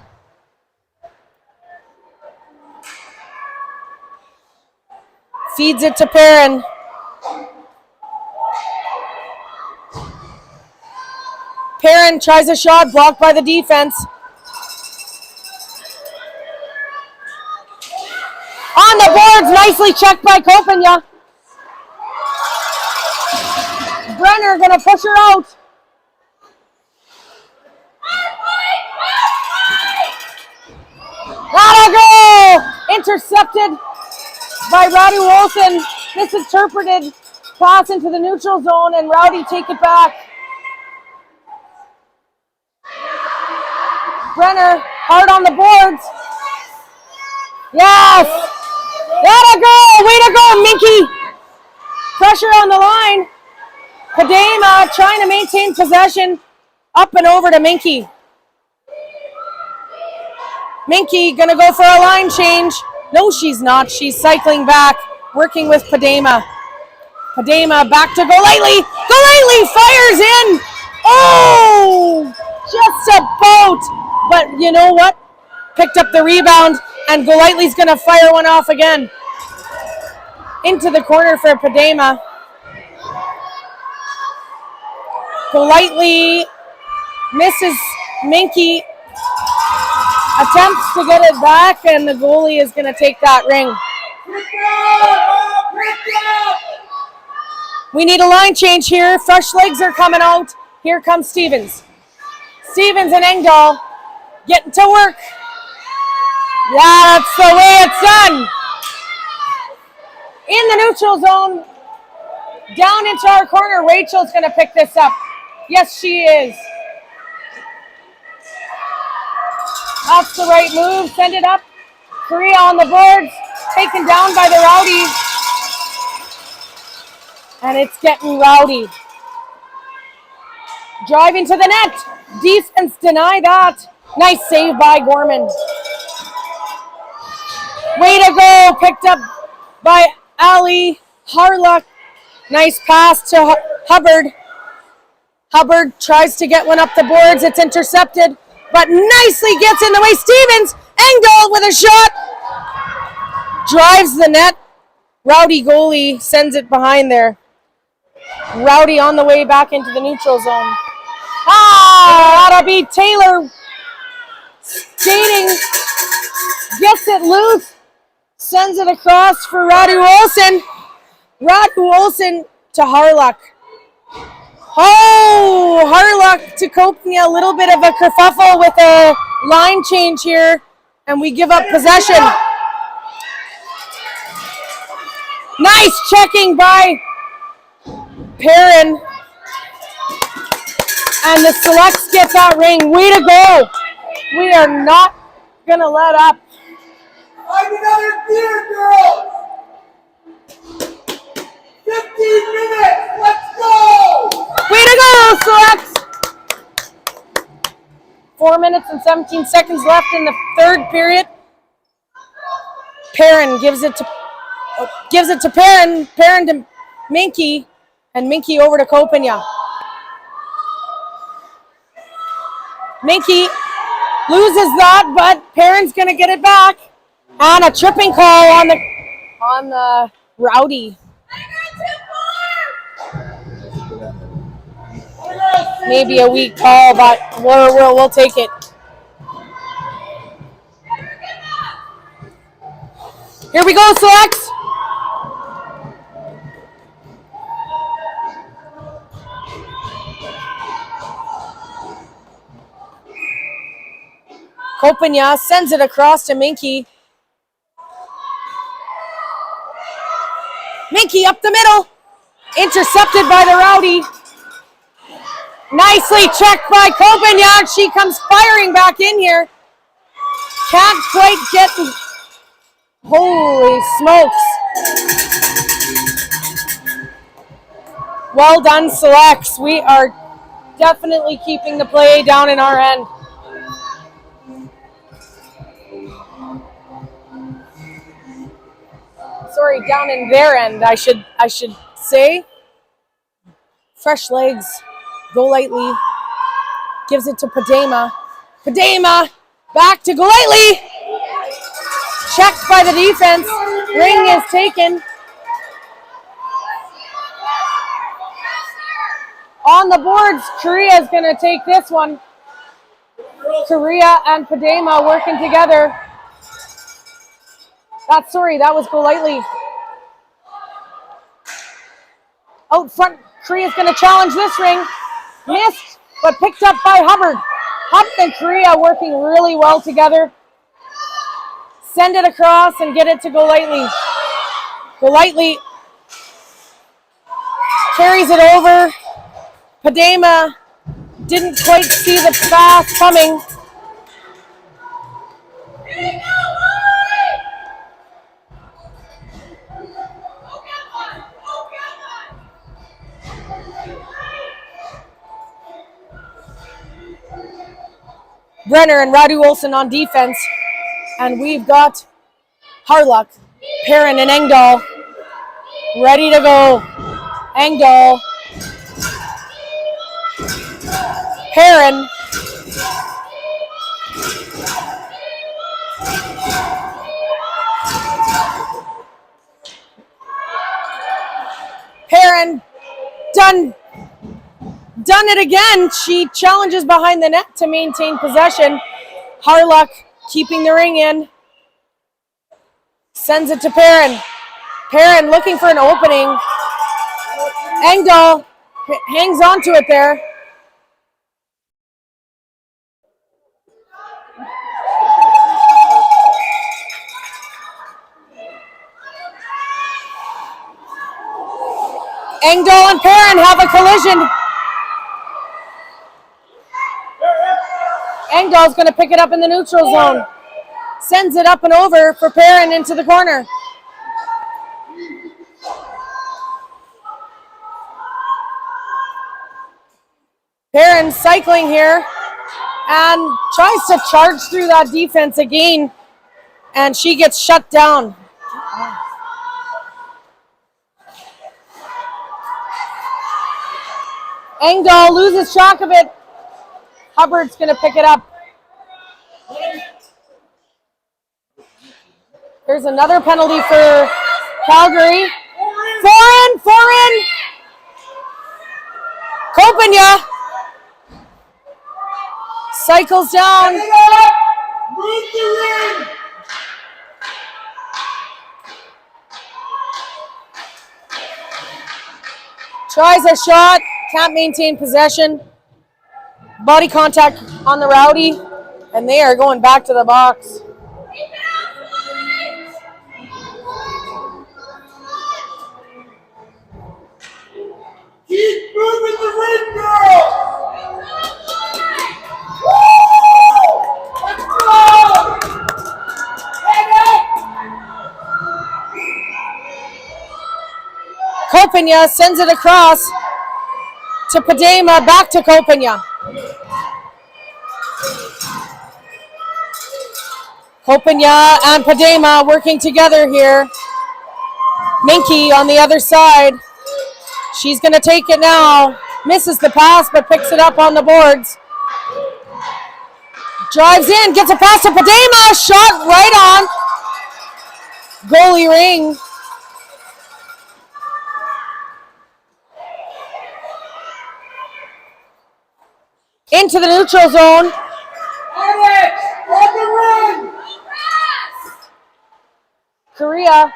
Feeds it to Perrin. Perrin tries a shot, blocked by the defense. On the boards, nicely checked by Kopanya. Brenner gonna push her out. Atta goal! Intercepted by Rowdy Wilson. Misinterpreted pass into the neutral zone, and Rowdy take it back. Brenner hard on the boards. Yes! Atta goal! Way to go, Minky! Pressure on the line. Padema trying to maintain possession. Up and over to Minky. Minky gonna go for a line change. No, she's not. She's cycling back, working with Padema. Padema back to Golightly. Golightly fires in. Oh, just about. But you know what? Picked up the rebound, and Golightly's going to fire one off again. Into the corner for Padema. Golightly misses. Minky attempts to get it back, and the goalie is going to take that ring. We need a line change here. Fresh legs are coming out. Here comes Stevens. Stevens and Engdahl getting to work. Yeah, that's the way it's done. In the neutral zone, down into our corner. Rachel's going to pick this up. Yes, she is. That's the right move. Send it up. Korea on the boards. Taken down by the Rowdy. And it's getting rowdy. Driving to the net. Defense deny that. Nice save by Gorman. Way to go. Picked up by Ali Harlock. Nice pass to Hubbard. Hubbard tries to get one up the boards. It's intercepted, but nicely gets in the way. Stevens. Engdahl with a shot. Drives the net. Rowdy goalie sends it behind there. Rowdy on the way back into the neutral zone. That'll be Taylor skating. Gets it loose. Sends it across for Radu Olsen. Radu Olsen to Harlock. Oh, Harlock to Kopnia. A little bit of a kerfuffle with a line change here, and we give up possession. Nice checking by Perrin. And the Selects get that ring. Way to go. We are not going to let up. Find another beer, girls! 15 minutes! Let's go! Way to go, Selects! 4 minutes and 17 seconds left in the third period. Perrin gives it to Perrin. Perrin to Minky. And Minky over to Kopanya. Minky loses that, but Perrin's going to get it back. And a tripping call on the Rowdy. Maybe a weak call, but we'll take it. Here we go, Selects. Kopanya sends it across to Minky. Minky up the middle. Intercepted by the Rowdy. Nicely checked by Kopanya. She comes firing back in here. Can't quite get... Holy smokes. Well done, Selects. We are definitely keeping the play down in our end. Sorry, down in their end, I should say. Fresh legs. Golightly gives it to Padema. Padema back to Golightly. Checked by the defense. Ring is taken. On the boards, Korea is going to take this one. Korea and Padema working together. That was Golightly. Out front, Korea's going to challenge this ring. Missed, but picked up by Hubbard. Hubbard and Korea working really well together. Send it across and get it to Golightly. Golightly carries it over. Padema didn't quite see the pass coming. Brenner and Radu Olsen on defense. And we've got Harlock, Perrin, and Engdahl ready to go. Engdahl. Perrin. Perrin. Done it again. She challenges behind the net to maintain possession. Harlock keeping the ring in. Sends it to Perrin. Perrin looking for an opening. Engdahl hangs on to it there. Engdahl and Perrin have a collision. Engdahl's going to pick it up in the neutral zone. Sends it up and over for Perrin into the corner. Perrin cycling here and tries to charge through that defense again, and she gets shut down. Engdahl loses track of it. Hubbard's going to pick it up. There's another penalty for Calgary. Foreign. Kopenya cycles down. Move the ring. Tries a shot, can't maintain possession. Body contact on the Rowdy, and they are going back to the box. Keep moving the ring, girl. Woo! Let's go. Head up. Kopenya sends it across to Padema, back to Kopenya. Kopenya and Padema working together here. Minky on the other side. She's going to take it now. Misses the pass, but picks it up on the boards. Drives in, gets a pass to Padema. Shot right on goalie ring. Into the neutral zone. Alex, on the run. Korea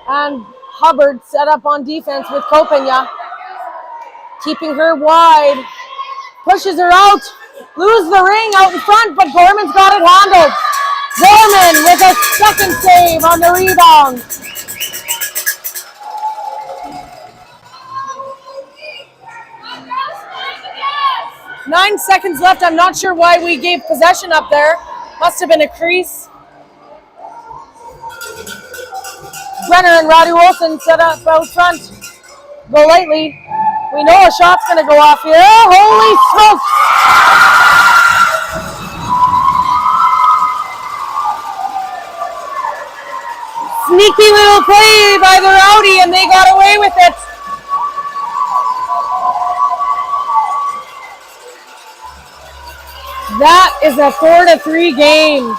and Hubbard set up on defense with Kopenya. Keeping her wide. Pushes her out. Lose the ring out in front, but Gorman's got it handled. Gorman with a second save on the rebound. Nine seconds left. I'm not sure why we gave possession up there. Must have been a crease. Brenner and Rowdy Wilson set up out front. Go lightly. We know a shot's going to go off here. Holy smokes! Sneaky little play by the Rowdy, and they got away with it. That is a 4-3 game.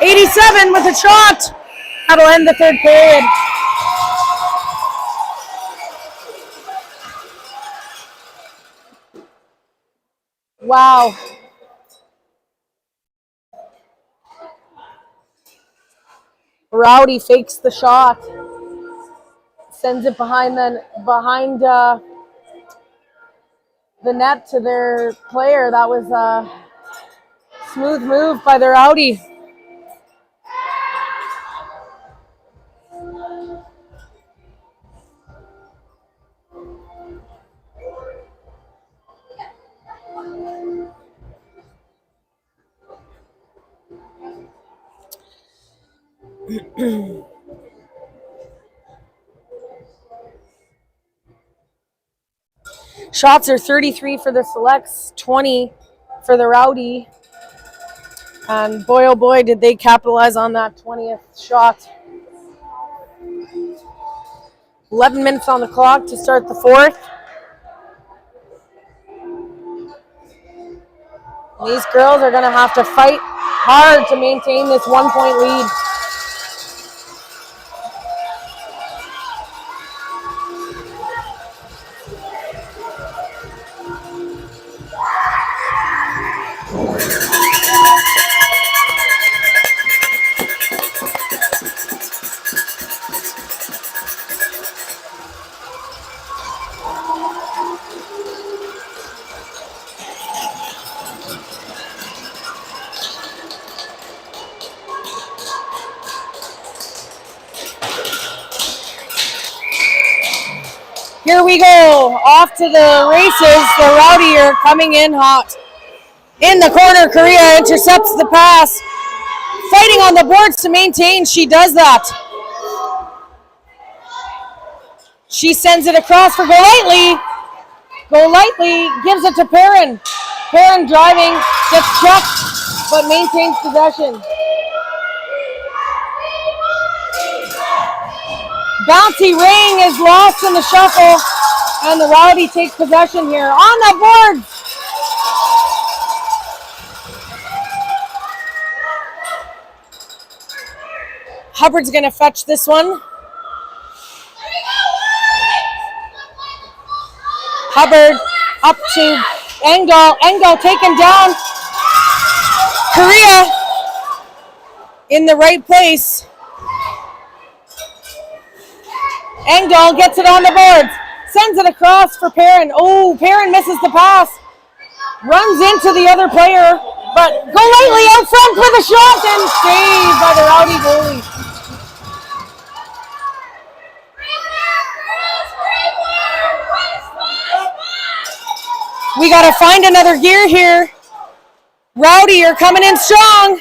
.87 with a shot. That'll end the third period. Wow. Rowdy fakes the shot. Sends it behind the net to their player. That was a smooth move by the Rowdy. Shots are 33 for the Selects, 20 for the Rowdy. And boy, oh boy, did they capitalize on that 20th shot. 11 minutes on the clock to start the fourth. These girls are going to have to fight hard to maintain this 1-point lead. Here we go, off to the races. The Rowdy are coming in hot. In the corner, Korea intercepts the pass. Fighting on the boards to maintain, she does that. She sends it across for Golightly. Golightly gives it to Perrin. Perrin driving, gets checked, but maintains possession. Bouncy ring is lost in the shuffle, and the Rowdy takes possession here. On the boards! Hubbard's going to fetch this one. Hubbard up to Engdahl. Engdahl taken down. Korea in the right place. Engdahl gets it on the boards. Sends it across for Perrin. Oh, Perrin misses the pass. Runs into the other player. But Golightly out front with a shot and saved by the Rowdy goalie. We got to find another gear here. Rowdy are coming in strong.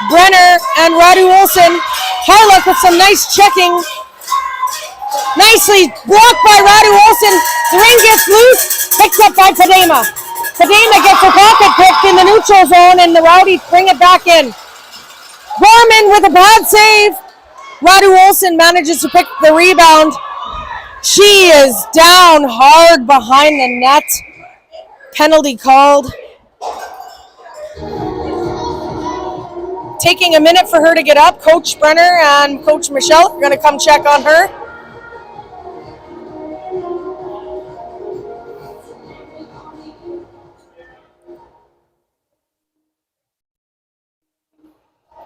Brenner and Radu Olsen. Harlock with some nice checking. Nicely blocked by Radu Olsen. The ring gets loose. Picked up by Padema. Padema gets a pocket picked in the neutral zone, and the Rowdy bring it back in. Gorman with a bad save. Radu Olsen manages to pick the rebound. She is down hard behind the net. Penalty called. Taking a minute for her to get up. Coach Brenner and Coach Michelle are going to come check on her.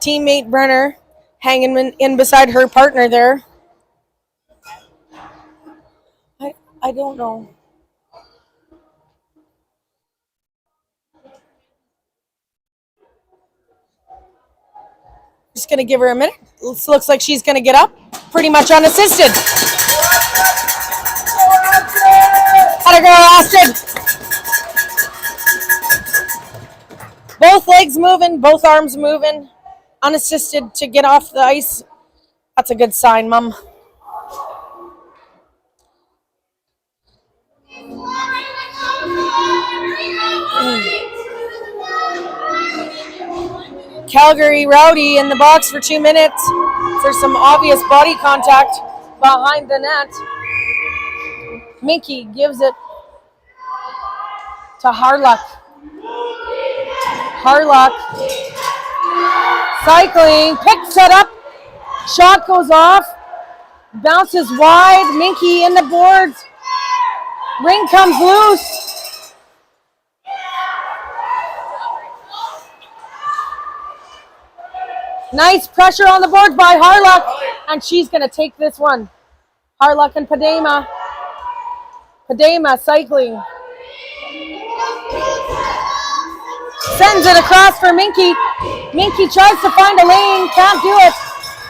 Teammate Brenner hanging in beside her partner there. I don't know. Just going to give her a minute. Looks like she's going to get up pretty much unassisted. Atta girl, Astrid. Both legs moving, both arms moving. Unassisted to get off the ice. That's a good sign, Mom. Calgary Rowdy in the box for 2 minutes for some obvious body contact behind the net. Mickey gives it to Harlock. Harlock cycling, picks it up, shot goes off, bounces wide. Minky in the boards, ring comes loose. Nice pressure on the boards by Harlock, and she's going to take this one. Harlock and Padema. Padema cycling. Sends it across for Minky. Minky tries to find a lane, can't do it.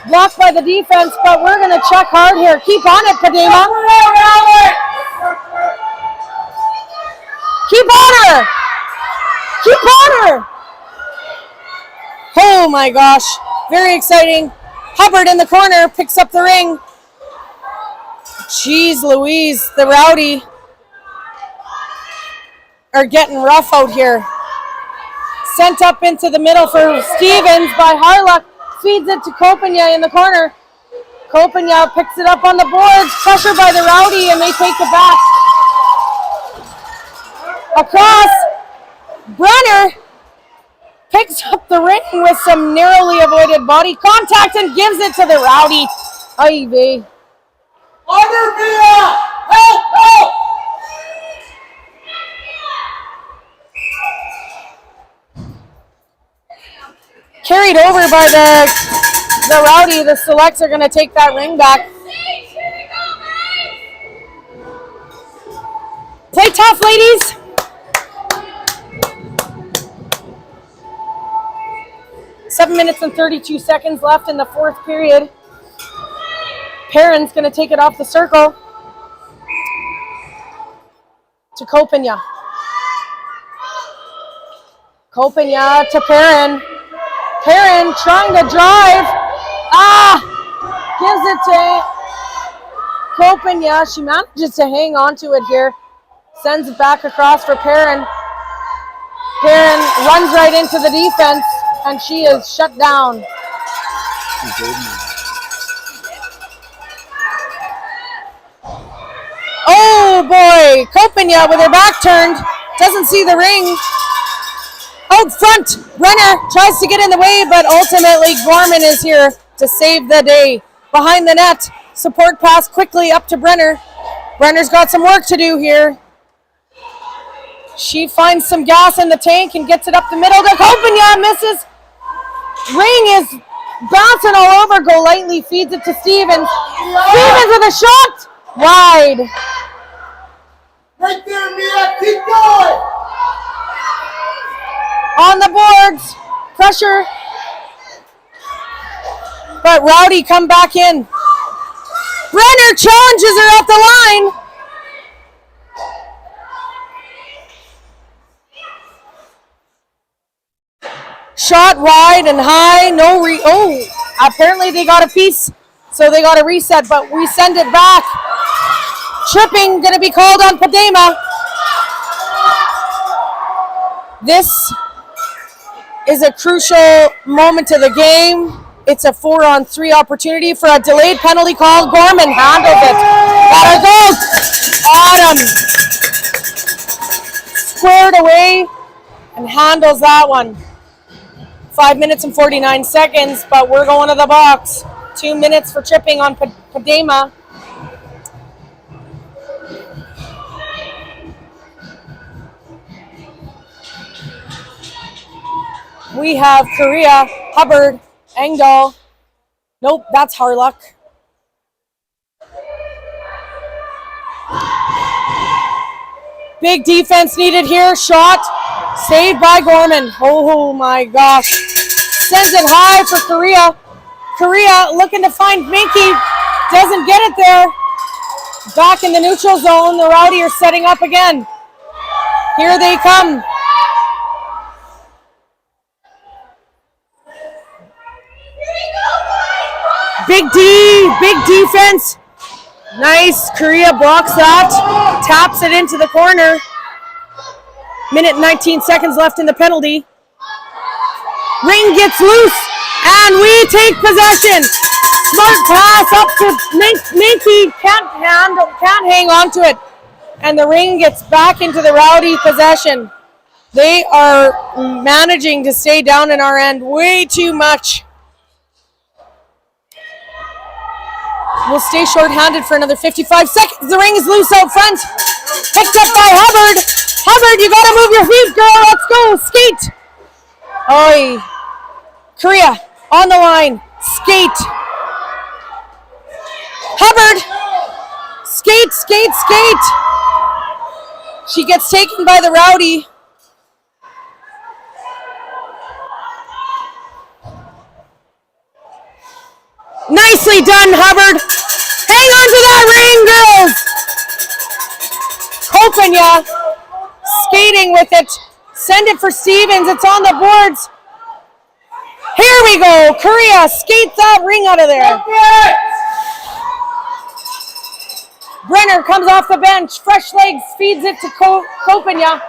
Blocked by the defense, but we're going to check hard here. Keep on it, Padema. Keep on her. Keep on her. Oh my gosh. Very exciting. Hubbard in the corner picks up the ring. Jeez Louise, the Rowdy are getting rough out here. Sent up into the middle for Stevens by Harlock. Feeds it to Kopanya in the corner. Kopanya picks it up on the boards. Pressure by the Rowdy, and they take it back. Across, Brenner picks up the ring with some narrowly avoided body contact and gives it to the Rowdy. Ay vey. Under Mia! Help! Help! Carried over by the Rowdy. The Selects are going to take that ring back. Play tough, ladies. Seven minutes and 32 seconds left in the fourth period. Perrin's going to take it off the circle to Kopanya. Kopanya to Perrin. Perrin trying to drive. Gives it to Kopanya. She manages to hang on to it here. Sends it back across for Perrin. Perrin runs right into the defense, and she is shut down. Oh boy, Kopanya with her back turned, doesn't see the ring. Out front, Brenner tries to get in the way, but ultimately Gorman is here to save the day. Behind the net, support pass quickly up to Brenner. Brenner's got some work to do here. She finds some gas in the tank and gets it up the middle to Kopanya, misses. Ring is bouncing all over, Golightly feeds it to Stevens. Stevens with a shot, wide. Right there, Mia! Keep going! On the boards, pressure, but Rowdy come back in. Brenner challenges her at the line. Shot wide and high, apparently they got a piece, so they got a reset, but we send it back. Tripping gonna be called on Padema. This is a crucial moment of the game. It's a 4-on-3 opportunity for a delayed penalty call. Gorman handles it. There it goes. Autumn squared away and handles that one. 5 minutes and 49 seconds, but we're going to the box. 2 minutes for tripping on Padema. We have Korea, Hubbard, Engdahl. Nope, that's Harlock. Big defense needed here. Shot. Saved by Gorman. Oh my gosh. Sends it high for Korea. Korea looking to find Minky. Doesn't get it there. Back in the neutral zone. The Rowdy are setting up again. Here they come. Big defense. Nice. Korea blocks that. Taps it into the corner. Minute and 19 seconds left in the penalty. Ring gets loose, and we take possession. Smart pass up to Minky. Can't hang on to it. And the ring gets back into the Rowdy possession. They are managing to stay down in our end way too much. We'll stay short-handed for another 55 seconds. The ring is loose out front. Picked up by Hubbard. Hubbard, you gotta move your feet, girl. Let's go. Skate. Oi. Korea on the line. Skate. Hubbard. Skate, skate, skate. She gets taken by the Rowdy. Nicely done, Hubbard. Hang on to that ring, girls. Kopanya skating with it. Send it for Stevens. It's on the boards. Here we go. Korea skates that ring out of there. Brenner comes off the bench. Fresh legs, feeds it to Kopanya.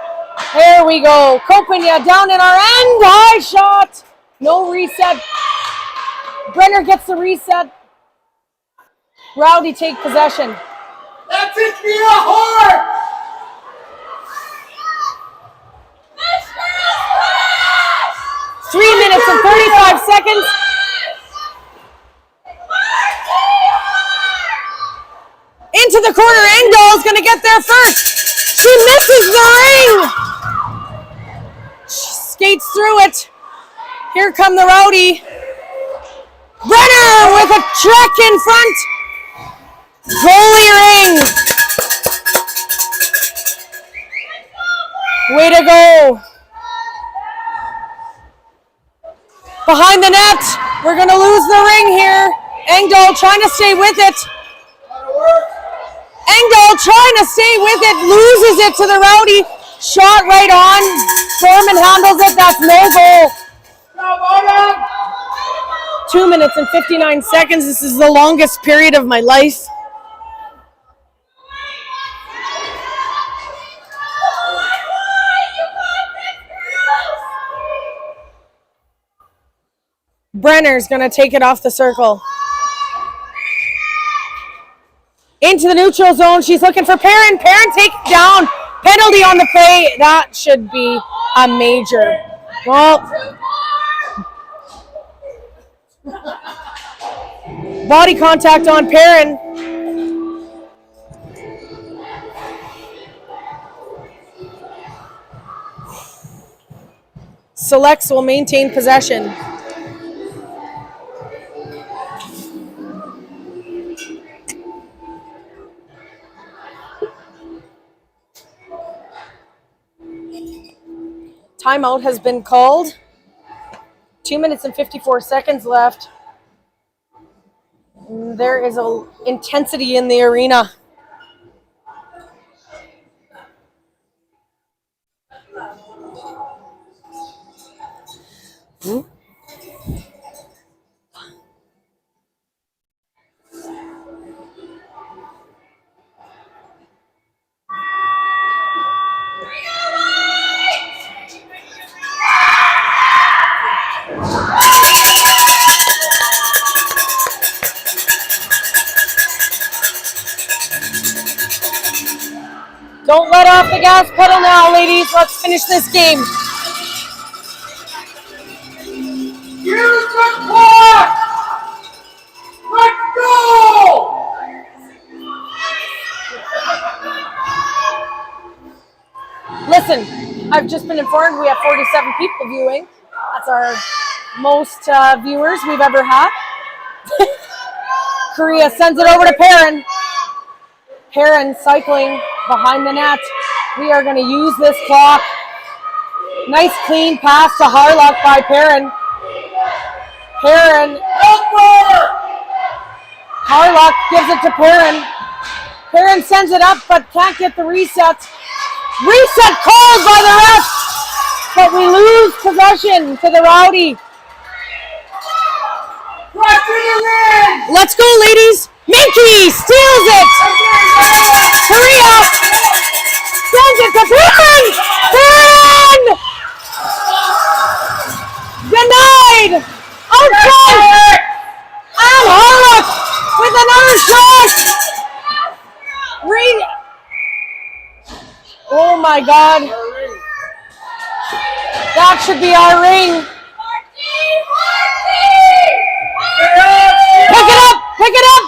There we go. Kopanya down in our end. High shot. No reset. Brenner gets the reset. Rowdy take possession. That's it, Mia Hart! 3 minutes and 35 seconds. Into the corner. Engdahl's going to get there first. She misses the ring. She skates through it. Here come the Rowdy. Brenner with a check in front. Goalie ring. Way to go. Behind the net. We're going to lose the ring here. Engdahl trying to stay with it. Engdahl trying to stay with it. Loses it to the Rowdy. Shot right on. Foreman handles it. That's no goal. 2 minutes and 59 seconds. This is the longest period of my life. Brenner's going to take it off the circle. Into the neutral zone. She's looking for Perrin. Perrin take it down. Penalty on the play. That should be a major. Well, body contact on Perrin. Selects will maintain possession. Timeout has been called. 2 minutes and 54 seconds left. There is a intensity in the arena. Don't let off the gas pedal now, ladies. Let's finish this game. Use the clock! Let's go! Listen, I've just been informed we have 47 people viewing. That's our most viewers we've ever had. Korea sends it over to Perrin. Perrin cycling behind the net. We are going to use this clock. Nice clean pass to Harlock by Perrin. Perrin. Harlock gives it to Perrin. Perrin sends it up but can't get the reset. Reset called by the ref, but we lose possession to the Rowdy. Let's go, ladies. Minky steals it. Korea sends it to Perrin. Perrin! Denied. Outside. And Harlock with another shot. Oh my God. That should be our ring. Pick it up! Pick it up!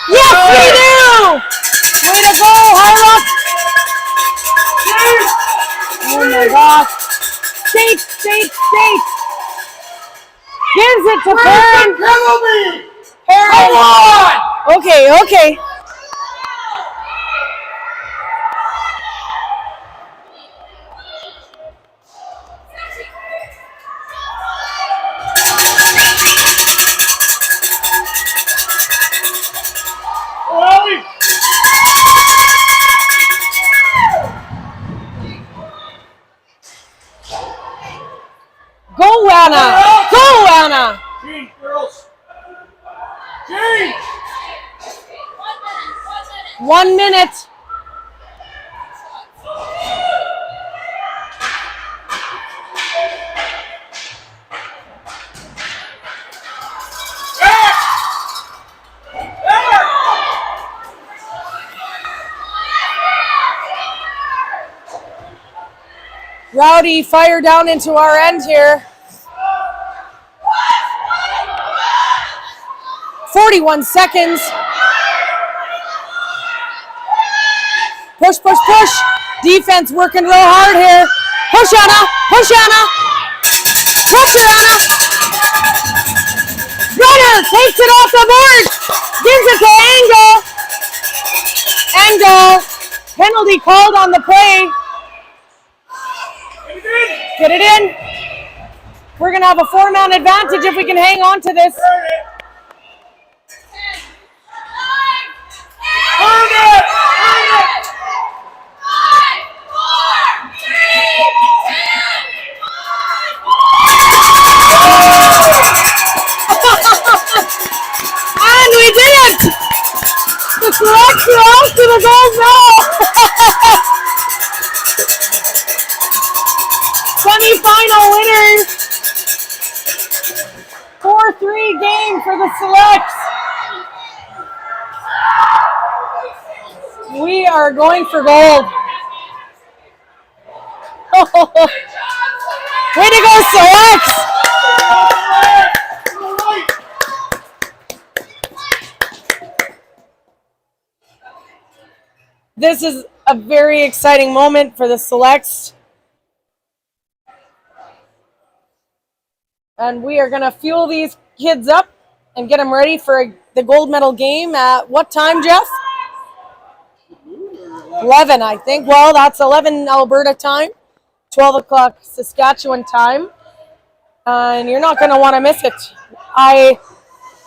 Yes, we do! Way to go, Harlock! Oh my gosh. Skate, skate, skate! Gives it to Perrin. Perrin. Come on! Okay, okay. Go, Anna! Go, Anna! Change, girls! Change! 1 minute. Rowdy fire down into our end here. 41 seconds. Push, push, push. Defense working real hard here. Push, Anna. Push, Anna. Pressure, Anna. Gunner takes it off the board. Gives it to Angle. Angle. Penalty called on the play. Get it in. We're going to have a 4-man advantage if we can hang on to this. And we did it! The Selects are off to the gold medal! Semi-final winners! 4-3 game for the Selects. We are going for gold. Way to go, Selects! This is a very exciting moment for the Selects. And we are going to fuel these kids up and get them ready for the gold medal game at what time, Jeff? 11, I think. Well, that's 11 Alberta time, 12 o'clock Saskatchewan time. And you're not going to want to miss it. I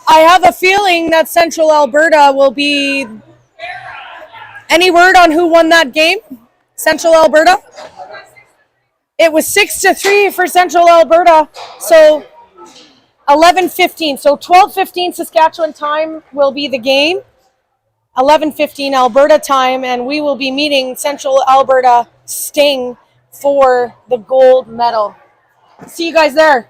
have a feeling that Central Alberta will be... Any word on who won that game? Central Alberta? It was 6-3 for Central Alberta. So 11:15. So 12:15 Saskatchewan time will be the game. 11:15 Alberta time, and we will be meeting Central Alberta Sting for the gold medal. See you guys there.